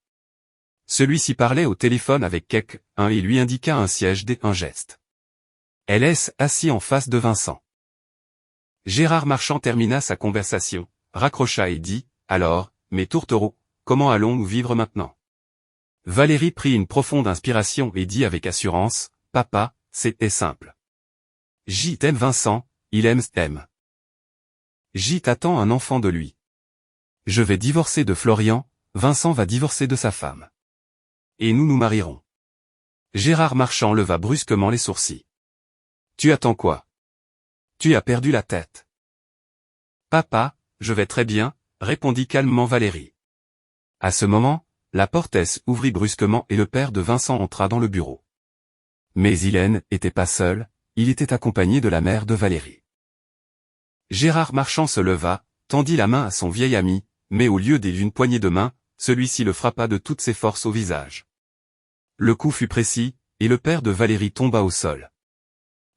Celui-ci parlait au téléphone avec quelqu'un et lui indiqua un siège d'un geste. Elle est assis en face de Vincent. Gérard Marchand termina sa conversation, raccrocha et dit, « Alors, mes tourtereaux, comment allons-nous vivre maintenant ?» Valérie prit une profonde inspiration et dit avec assurance, « Papa, c'était simple. J t'aime Vincent, il t'aime. J t'attend un enfant de lui. Je vais divorcer de Florian, Vincent va divorcer de sa femme. Et nous nous marierons. » Gérard Marchand leva brusquement les sourcils. « Tu attends quoi? Tu as perdu la tête. »« Papa, je vais très bien, » répondit calmement Valérie. À ce moment, la porte s'ouvrit brusquement et le père de Vincent entra dans le bureau. Mais il n'était pas seul, il était accompagné de la mère de Valérie. Gérard Marchand se leva, tendit la main à son vieil ami, mais au lieu d'une poignée de main, celui-ci le frappa de toutes ses forces au visage. Le coup fut précis, et le père de Valérie tomba au sol.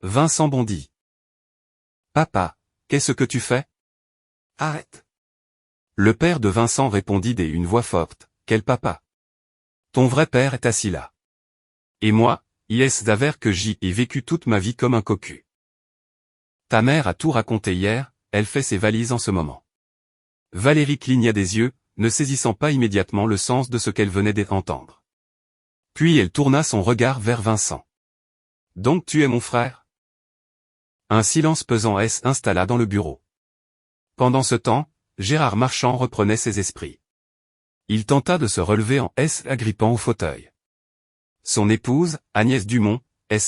Vincent bondit. « Papa, qu'est-ce que tu fais? Arrête. » Le père de Vincent répondit d'une voix forte, « Quel papa? Ton vrai père est assis là. Et moi, il est d'avers que j'y ai vécu toute ma vie comme un cocu. Ta mère a tout raconté hier, elle fait ses valises en ce moment. » Valérie cligna des yeux, ne saisissant pas immédiatement le sens de ce qu'elle venait d'entendre. Puis elle tourna son regard vers Vincent. « Donc tu es mon frère? » Un silence pesant s'installa dans le bureau. Pendant ce temps, Gérard Marchand reprenait ses esprits. Il tenta de se relever en agrippant au fauteuil. Son épouse, Agnès Dumont,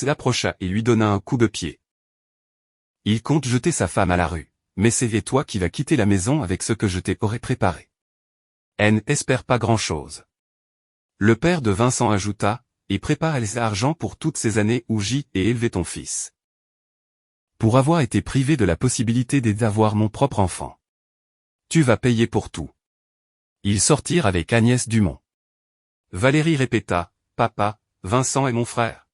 l'approcha et lui donna un coup de pied. « Il compte jeter sa femme à la rue, mais c'est toi qui vas quitter la maison avec ce que je t'aurais préparé. Elle n'espère pas grand-chose. » Le père de Vincent ajouta, « Et prépare l'argent pour toutes ces années où j'y ai élevé ton fils. Pour avoir été privé de la possibilité d'avoir mon propre enfant. Tu vas payer pour tout. » Ils sortirent avec Agnès Dumont. Valérie répéta, « Papa, Vincent est mon frère. »«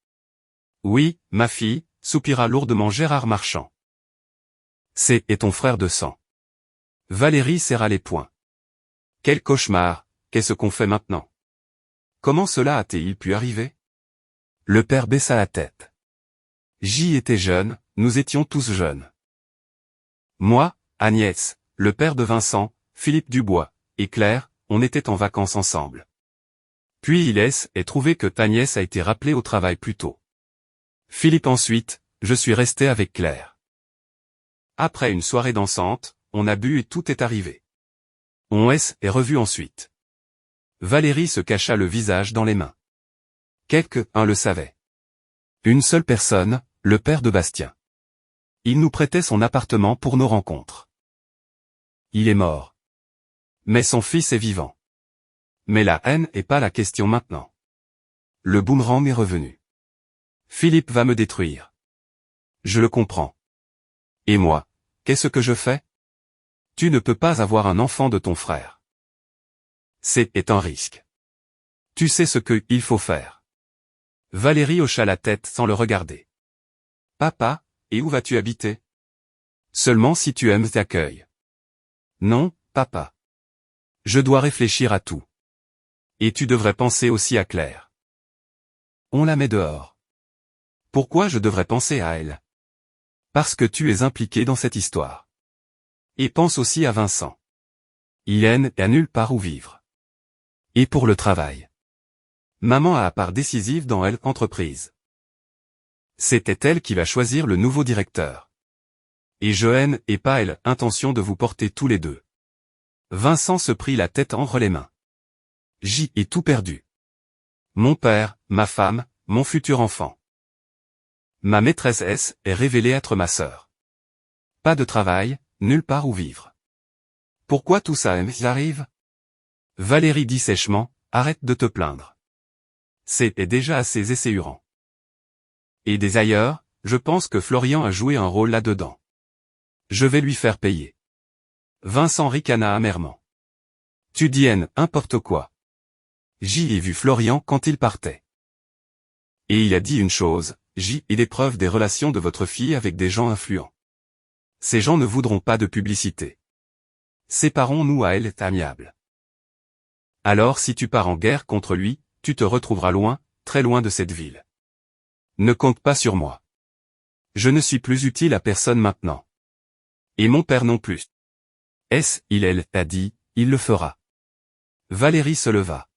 Oui, ma fille, » soupira lourdement Gérard Marchand. « C'est ton frère de sang. » Valérie serra les poings. « Quel cauchemar, qu'est-ce qu'on fait maintenant? Comment cela a-t-il pu arriver? » Le père baissa la tête. « J'y étais jeune, nous étions tous jeunes. Moi, Agnès, le père de Vincent, Philippe Dubois, et Claire, on était en vacances ensemble. Puis il est trouvé que Agnès a été rappelée au travail plus tôt. Philippe ensuite, je suis resté avec Claire. Après une soirée dansante, on a bu et tout est arrivé. On est revu ensuite. » Valérie se cacha le visage dans les mains. Quelqu'un le savait. Une seule personne, le père de Bastien. Il nous prêtait son appartement pour nos rencontres. Il est mort. Mais son fils est vivant. Mais la haine n'est pas la question maintenant. Le boomerang est revenu. Philippe va me détruire. Je le comprends. Et moi, qu'est-ce que je fais? Tu ne peux pas avoir un enfant de ton frère. C'est un risque. Tu sais ce qu'il faut faire. Valérie hocha la tête sans le regarder. Papa, et où vas-tu habiter? Seulement si tu aimes t'accueilles. Non, papa. Je dois réfléchir à tout. Et tu devrais penser aussi à Claire. On la met dehors. Pourquoi je devrais penser à elle? Parce que tu es impliqué dans cette histoire. Et pense aussi à Vincent. Il n'a nulle part où vivre. Et pour le travail. Maman a part décisive dans l'entreprise. C'était elle qui va choisir le nouveau directeur. Et je n'ai pas intention de vous porter tous les deux. Vincent se prit la tête entre les mains. J'y ai tout perdu. Mon père, ma femme, mon futur enfant. Ma maîtresse est révélée être ma sœur. Pas de travail, nulle part où vivre. Pourquoi tout ça arrive? Valérie dit sèchement, arrête de te plaindre. C'est déjà assez essayurant. Et des ailleurs, je pense que Florian a joué un rôle là-dedans. Je vais lui faire payer. Vincent ricana amèrement. Tu dis n'importe quoi. J'y ai vu Florian quand il partait. Et il a dit une chose, J et des preuves des relations de votre fille avec des gens influents. Ces gens ne voudront pas de publicité. Séparons-nous à elle est amiable. Alors si tu pars en guerre contre lui, tu te retrouveras loin, très loin de cette ville. Ne compte pas sur moi. Je ne suis plus utile à personne maintenant. Et mon père non plus. Elle a dit, il le fera. Valérie se leva.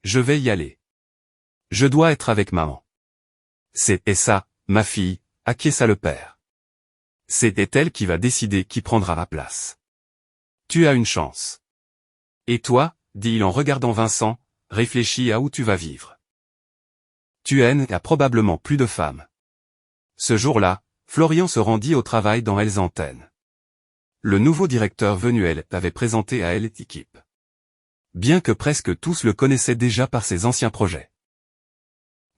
Je vais y aller. Je dois être avec maman. C'est ça, ma fille, acquiesça le père. C'est elle qui va décider qui prendra ma place. Tu as une chance. Et toi, dit-il en regardant Vincent, réfléchis à où tu vas vivre. Tu n'as probablement plus de femmes. Ce jour-là, Florian se rendit au travail dans Elles Antennes. Le nouveau directeur venu avait présenté à l'équipe. Bien que presque tous le connaissaient déjà par ses anciens projets.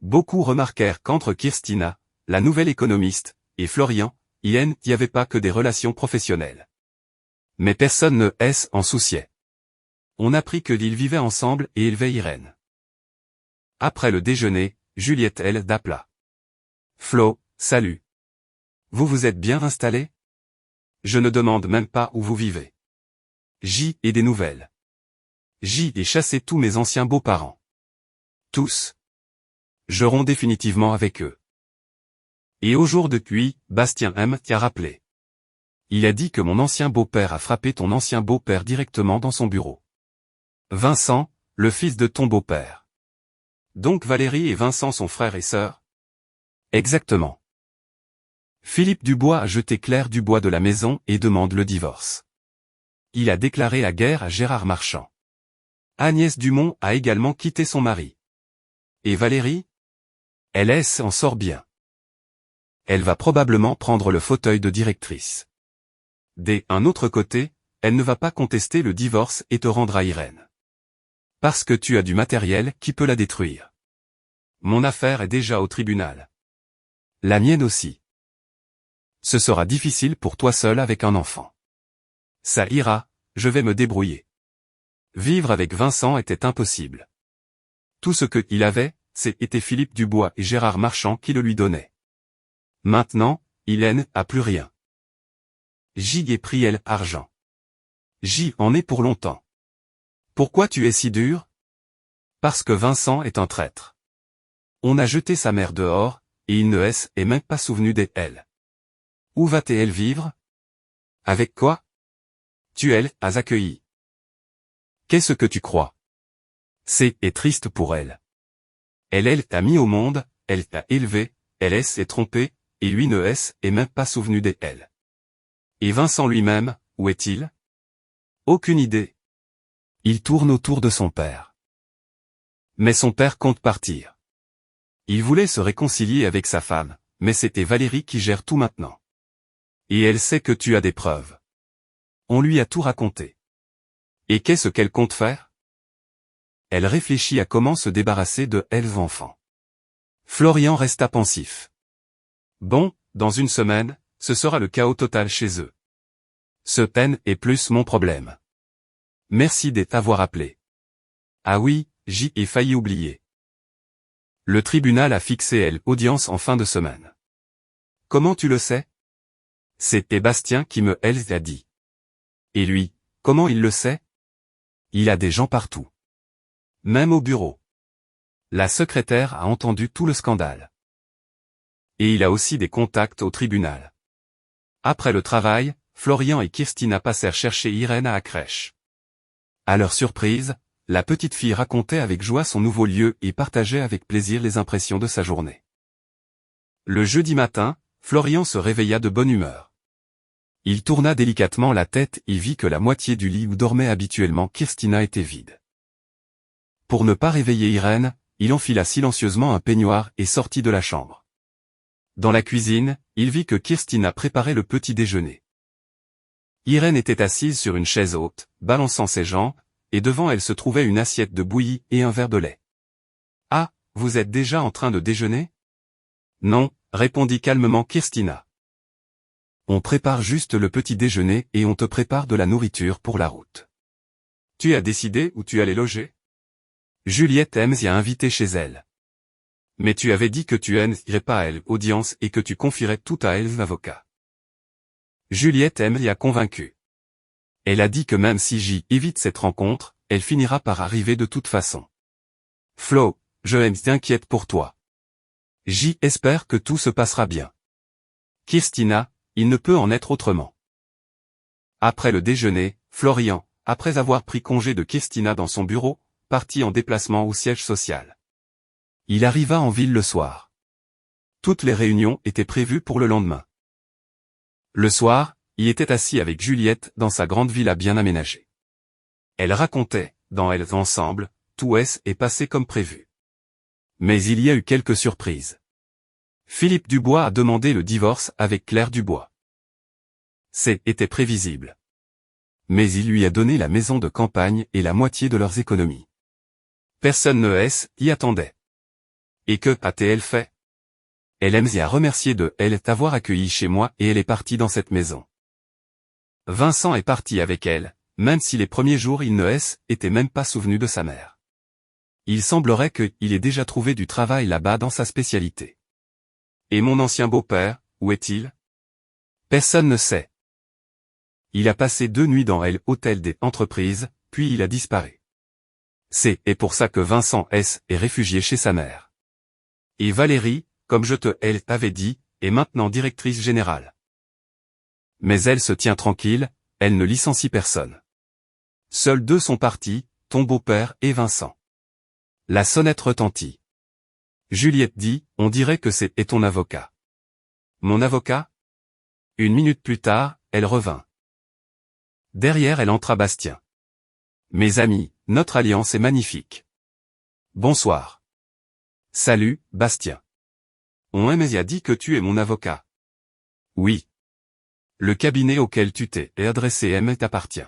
Beaucoup remarquèrent qu'entre Kirstina, la nouvelle économiste, et Florian, il n'y avait pas que des relations professionnelles. Mais personne ne s'en souciait. On apprit qu'ils vivaient ensemble et élevaient Irène. Après le déjeuner, Juliette appela. Flo, salut. Vous vous êtes bien installé? Je ne demande même pas où vous vivez. J et des nouvelles. J ai chassé tous mes anciens beaux-parents. Tous. Je romps définitivement avec eux. Et au jour depuis, Bastien t'a rappelé. Il a dit que mon ancien beau-père a frappé ton ancien beau-père directement dans son bureau. Vincent, le fils de ton beau-père. Donc Valérie et Vincent sont frères et sœurs? Exactement. Philippe Dubois a jeté Claire Dubois de la maison et demande le divorce. Il a déclaré la guerre à Gérard Marchand. Agnès Dumont a également quitté son mari. Et Valérie? Elle s'en sort bien. Elle va probablement prendre le fauteuil de directrice. D'un autre côté, elle ne va pas contester le divorce et te rendra Irène. Parce que tu as du matériel qui peut la détruire. Mon affaire est déjà au tribunal. La mienne aussi. Ce sera difficile pour toi seul avec un enfant. Ça ira, je vais me débrouiller. Vivre avec Vincent était impossible. Tout ce qu'il avait, c'était Philippe Dubois et Gérard Marchand qui le lui donnaient. Maintenant, il n'a plus rien. J est pris argent. J en est pour longtemps. Pourquoi tu es si dur? Parce que Vincent est un traître. On a jeté sa mère dehors, et il ne s'est même pas souvenu d'elle. Où va-t-elle vivre? Avec quoi? Tu as accueilli. Qu'est-ce que tu crois? C'est triste pour elle. Elle t'a mis au monde, elle t'a élevé, elle s'est trompée, et lui ne s'est même pas souvenu d'elle. Et Vincent lui-même, où est-il? Aucune idée. Il tourne autour de son père. Mais son père compte partir. Il voulait se réconcilier avec sa femme, mais c'était Valérie qui gère tout maintenant. Et elle sait que tu as des preuves. On lui a tout raconté. Et qu'est-ce qu'elle compte faire? Elle réfléchit à comment se débarrasser de leurs enfants. Florian resta pensif. Bon, dans une semaine, ce sera le chaos total chez eux. Ce peine est plus mon problème. Merci d'avoir appelé. Ah oui, j'y ai failli oublier. Le tribunal a fixé l'audience en fin de semaine. Comment tu le sais? C'était Bastien qui me l'a dit. Et lui, comment il le sait? Il a des gens partout. Même au bureau. La secrétaire a entendu tout le scandale. Et il a aussi des contacts au tribunal. Après le travail, Florian et Kirstina passèrent chercher Irène à la crèche. À leur surprise, la petite fille racontait avec joie son nouveau lieu et partageait avec plaisir les impressions de sa journée. Le jeudi matin, Florian se réveilla de bonne humeur. Il tourna délicatement la tête et vit que la moitié du lit où dormait habituellement Kirstina était vide. Pour ne pas réveiller Irène, il enfila silencieusement un peignoir et sortit de la chambre. Dans la cuisine, il vit que Kirstina préparait le petit déjeuner. Irène était assise sur une chaise haute, balançant ses jambes, et devant elle se trouvait une assiette de bouillie et un verre de lait. « Ah, vous êtes déjà en train de déjeuner? » « Non, » répondit calmement Kirstina. « On prépare juste le petit déjeuner et on te prépare de la nourriture pour la route. »« Tu as décidé où tu allais loger? » Juliette y a invité chez elle. Mais tu avais dit que tu n'irais pas à l'audience et que tu confierais tout à l'avocat. Juliette l'y a convaincu. Elle a dit que même si J évite cette rencontre, elle finira par arriver de toute façon. Flo, je t'inquiète pour toi. J espère que tout se passera bien. Christina, il ne peut en être autrement. Après le déjeuner, Florian, après avoir pris congé de Christina dans son bureau, partit en déplacement au siège social. Il arriva en ville le soir. Toutes les réunions étaient prévues pour le lendemain. Le soir, il était assis avec Juliette dans sa grande villa bien aménagée. Elle racontait, dans Elles ensemble, tout est passé comme prévu. Mais il y a eu quelques surprises. Philippe Dubois a demandé le divorce avec Claire Dubois. C'était prévisible. Mais il lui a donné la maison de campagne et la moitié de leurs économies. Personne ne y attendait. Et que a-t-elle fait? Elle y a remercié de elle t'avoir accueilli chez moi et elle est partie dans cette maison. Vincent est parti avec elle, même si les premiers jours il ne était même pas souvenu de sa mère. Il semblerait qu'il ait déjà trouvé du travail là-bas dans sa spécialité. Et mon ancien beau-père, où est-il? Personne ne sait. Il a passé 2 nuits dans l'hôtel des entreprises, puis il a disparu. C'est pour ça que Vincent est réfugié chez sa mère. Et Valérie, comme je t'avais dit, est maintenant directrice générale. Mais elle se tient tranquille, elle ne licencie personne. Seuls 2 sont partis, ton beau-père et Vincent. La sonnette retentit. Juliette dit, on dirait que c'est ton avocat. Mon avocat? 1 minute plus tard, elle revint. Derrière elle entra Bastien. Mes amis, notre alliance est magnifique. Bonsoir. Salut, Bastien. On m'a dit que tu es mon avocat. Oui. Le cabinet auquel tu t'es adressé t'appartient.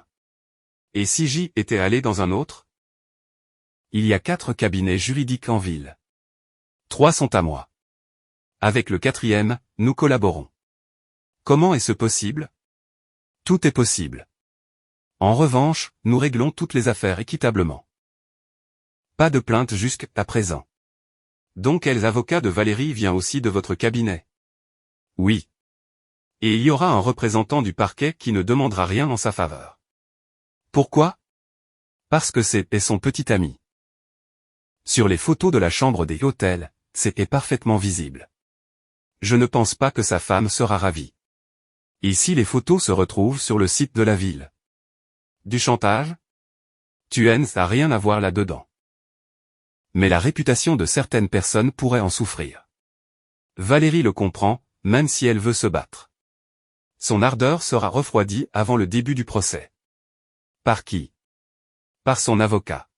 Et si j'y étais allé dans un autre? Il y a 4 cabinets juridiques en ville. 3 sont à moi. Avec le 4e, nous collaborons. Comment est-ce possible? Tout est possible. En revanche, nous réglons toutes les affaires équitablement. Pas de plainte jusqu'à présent. Donc l'avocat de Valérie vient aussi de votre cabinet? Oui. Et il y aura un représentant du parquet qui ne demandera rien en sa faveur. Pourquoi? Parce que c'est son petit ami. Sur les photos de la chambre des hôtels, c'est parfaitement visible. Je ne pense pas que sa femme sera ravie. Ici les photos se retrouvent sur le site de la ville. Du chantage? Tu n'as rien à voir là-dedans. Mais la réputation de certaines personnes pourrait en souffrir. Valérie le comprend, même si elle veut se battre. Son ardeur sera refroidie avant le début du procès. Par qui? Par son avocat.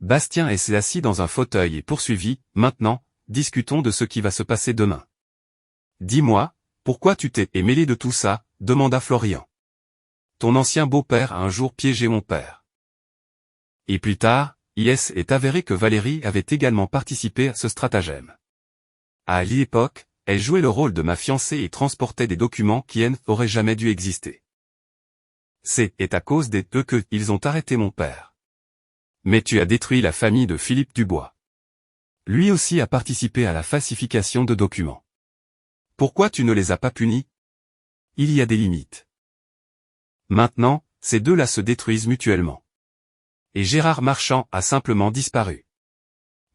Bastien est assis dans un fauteuil et poursuivit, maintenant, discutons de ce qui va se passer demain. Dis-moi, pourquoi tu t'es mêlé de tout ça, demanda Florian. Ton ancien beau-père a un jour piégé mon père. Et plus tard, il est avéré que Valérie avait également participé à ce stratagème. À l'époque, elle jouait le rôle de ma fiancée et transportait des documents qui n'auraient jamais dû exister. C'est à cause des deux qu'ils ont arrêté mon père. Mais tu as détruit la famille de Philippe Dubois. Lui aussi a participé à la falsification de documents. Pourquoi tu ne les as pas punis? Il y a des limites. Maintenant, ces deux-là se détruisent mutuellement. Et Gérard Marchand a simplement disparu.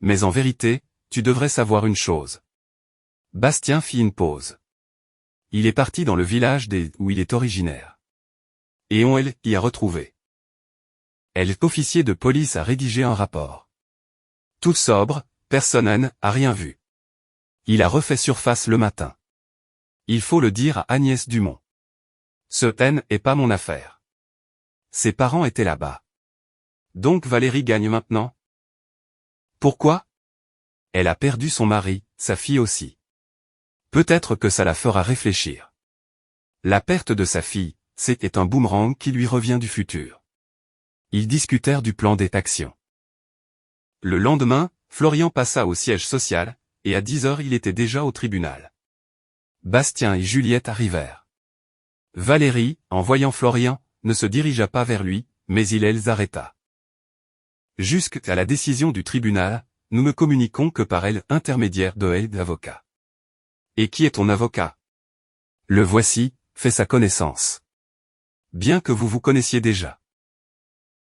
Mais en vérité, tu devrais savoir une chose. Bastien fit une pause. Il est parti dans le village où il est originaire. Et on y a retrouvé. L'officier de police a rédigé un rapport. Tout sobre, personne n'a rien vu. Il a refait surface le matin. Il faut le dire à Agnès Dumont. Ce n'est pas mon affaire. Ses parents étaient là-bas. Donc Valérie gagne maintenant? Pourquoi? Elle a perdu son mari, sa fille aussi. Peut-être que ça la fera réfléchir. La perte de sa fille, c'était un boomerang qui lui revient du futur. Ils discutèrent du plan d'action. Le lendemain, Florian passa au siège social, et à 10 heures il était déjà au tribunal. Bastien et Juliette arrivèrent. Valérie, en voyant Florian, ne se dirigea pas vers lui, mais il les arrêta. Jusqu'à la décision du tribunal, nous ne communiquons que par l'intermédiaire de l'avocat. Et qui est ton avocat? Le voici, fais sa connaissance. Bien que vous vous connaissiez déjà.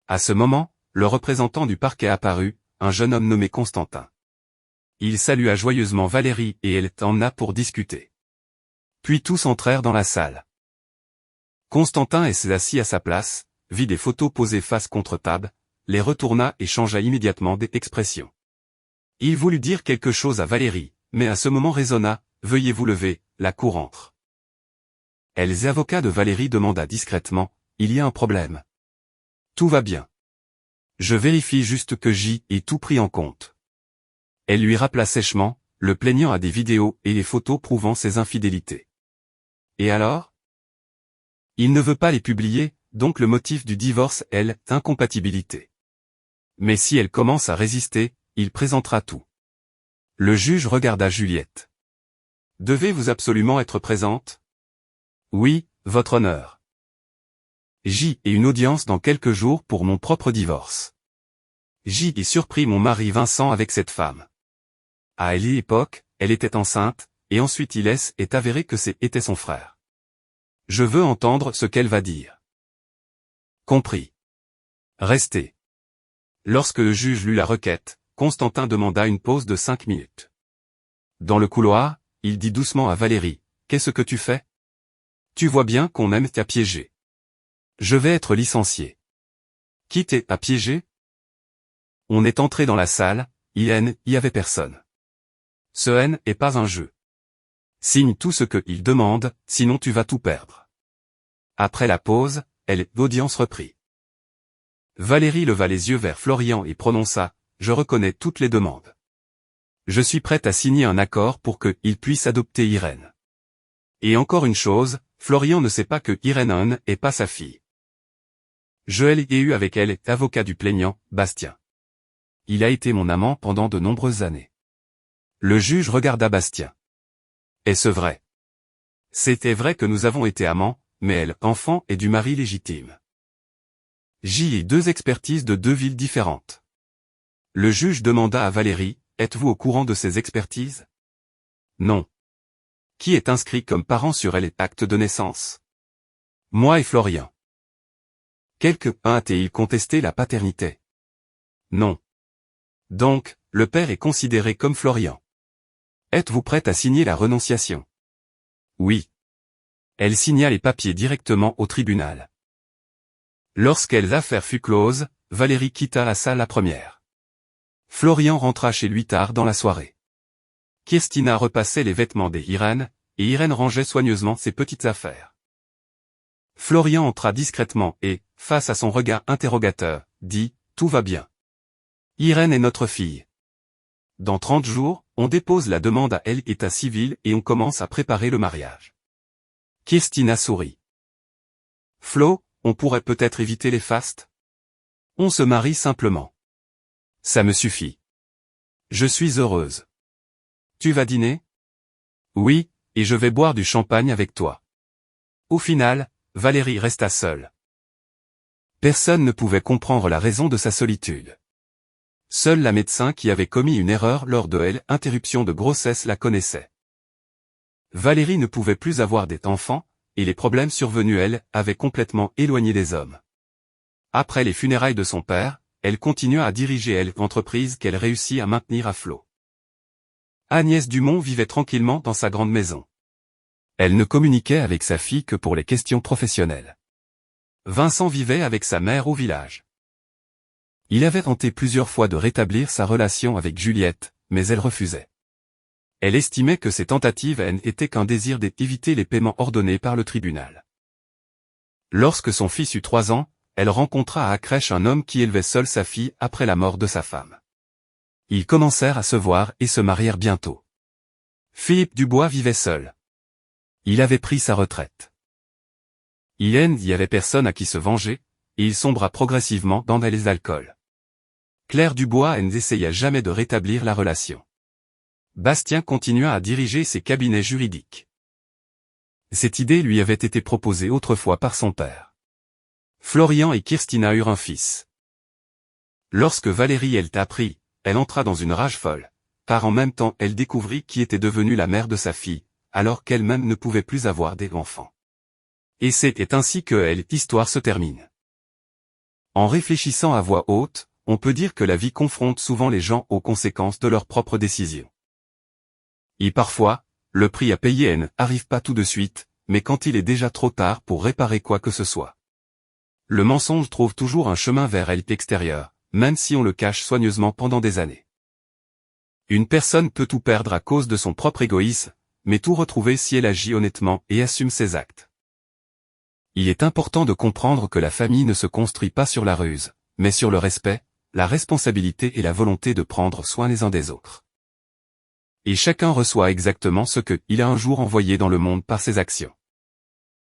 À ce moment, le représentant du parquet apparut, un jeune homme nommé Constantin. Il salua joyeusement Valérie et elle t'emmena pour discuter. Puis tous entrèrent dans la salle. Constantin s'assit à sa place, vit des photos posées face contre table, les retourna et changea immédiatement d'expression. Il voulut dire quelque chose à Valérie, mais à ce moment raisonna, « Veuillez vous lever, la cour entre. » L'avocat de Valérie demanda discrètement, « Il y a un problème. » Tout va bien. Je vérifie juste que J ait tout pris en compte. Elle lui rappela sèchement, le plaignant a des vidéos et les photos prouvant ses infidélités. Et alors? Il ne veut pas les publier, donc le motif du divorce est l'incompatibilité. Mais si elle commence à résister, il présentera tout. Le juge regarda Juliette. Devez-vous absolument être présente? Oui, votre honneur. J ai une audience dans quelques jours pour mon propre divorce. J ai surpris mon mari Vincent avec cette femme. À l'époque, elle était enceinte, et ensuite il est avéré que c'était son frère. Je veux entendre ce qu'elle va dire. Compris. Restez. Lorsque le juge lut la requête, Constantin demanda une pause de 5 minutes. Dans le couloir, il dit doucement à Valérie, « Qu'est-ce que tu fais? Tu vois bien qu'on aime t'à piéger. Je vais être licencié. » Qui t'a piégé? On est entré dans la salle, y avait personne. Ce N est pas un jeu. Signe tout ce qu'il demande, sinon tu vas tout perdre. Après la pause, l'audience reprit. Valérie leva les yeux vers Florian et prononça, « Je reconnais toutes les demandes. Je suis prête à signer un accord pour qu'il puisse adopter Irène. Et encore une chose, Florian ne sait pas que Irène n'est pas sa fille. Je l'ai eu avec elle, avocat du plaignant, Bastien. Il a été mon amant pendant de nombreuses années. » Le juge regarda Bastien. « Est-ce vrai? » C'était vrai que nous avons été amants, mais elle, enfant, est du mari légitime. J'y ai 2 expertises de 2 villes différentes. Le juge demanda à Valérie, « Êtes-vous au courant de ces expertises? » Non. Qui est inscrit comme parent sur l'acte de naissance? Moi et Florian. Quelqu'un a-t-il contesté la paternité? Non. Donc, le père est considéré comme Florian. Êtes-vous prête à signer la renonciation? Oui. Elle signa les papiers directement au tribunal. Lorsqu'elle l'affaire fut close, Valérie quitta la salle la première. Florian rentra chez lui tard dans la soirée. Kirstina repassait les vêtements d'Irène, et Irène rangeait soigneusement ses petites affaires. Florian entra discrètement et, face à son regard interrogateur, dit, « Tout va bien. Irène est notre fille. Dans 30 jours, on dépose la demande à l'état civil et on commence à préparer le mariage. » Kirstina sourit. « Flo, on pourrait peut-être éviter les fastes? On se marie simplement. Ça me suffit. Je suis heureuse. Tu vas dîner? Oui, et je vais boire du champagne avec toi. » Au final, Valérie resta seule. Personne ne pouvait comprendre la raison de sa solitude. Seul la médecin qui avait commis une erreur lors de l'interruption de grossesse la connaissait. Valérie ne pouvait plus avoir d'enfants, et les problèmes survenus avaient complètement éloigné des hommes. Après les funérailles de son père, elle continua à diriger l'entreprise qu'elle réussit à maintenir à flot. Agnès Dumont vivait tranquillement dans sa grande maison. Elle ne communiquait avec sa fille que pour les questions professionnelles. Vincent vivait avec sa mère au village. Il avait tenté plusieurs fois de rétablir sa relation avec Juliette, mais elle refusait. Elle estimait que ces tentatives n'étaient qu'un désir d'éviter les paiements ordonnés par le tribunal. Lorsque son fils eut 3 ans, elle rencontra à la crèche un homme qui élevait seul sa fille après la mort de sa femme. Ils commencèrent à se voir et se marièrent bientôt. Philippe Dubois vivait seul. Il avait pris sa retraite. Il n'y avait personne à qui se venger, et il sombra progressivement dans les alcools. Claire Dubois n'essaya jamais de rétablir la relation. Bastien continua à diriger ses cabinets juridiques. Cette idée lui avait été proposée autrefois par son père. Florian et Kirstina eurent un fils. Lorsque Valérie apprit, elle entra dans une rage folle, car en même temps elle découvrit qui était devenue la mère de sa fille, alors qu'elle-même ne pouvait plus avoir d'enfants. Et c'est ainsi que l'histoire se termine. En réfléchissant à voix haute, on peut dire que la vie confronte souvent les gens aux conséquences de leurs propres décisions. Et parfois, le prix à payer n'arrive pas tout de suite, mais quand il est déjà trop tard pour réparer quoi que ce soit. Le mensonge trouve toujours un chemin vers l'extérieur, même si on le cache soigneusement pendant des années. Une personne peut tout perdre à cause de son propre égoïsme, mais tout retrouver si elle agit honnêtement et assume ses actes. Il est important de comprendre que la famille ne se construit pas sur la ruse, mais sur le respect, la responsabilité et la volonté de prendre soin les uns des autres. Et chacun reçoit exactement ce qu'il a un jour envoyé dans le monde par ses actions.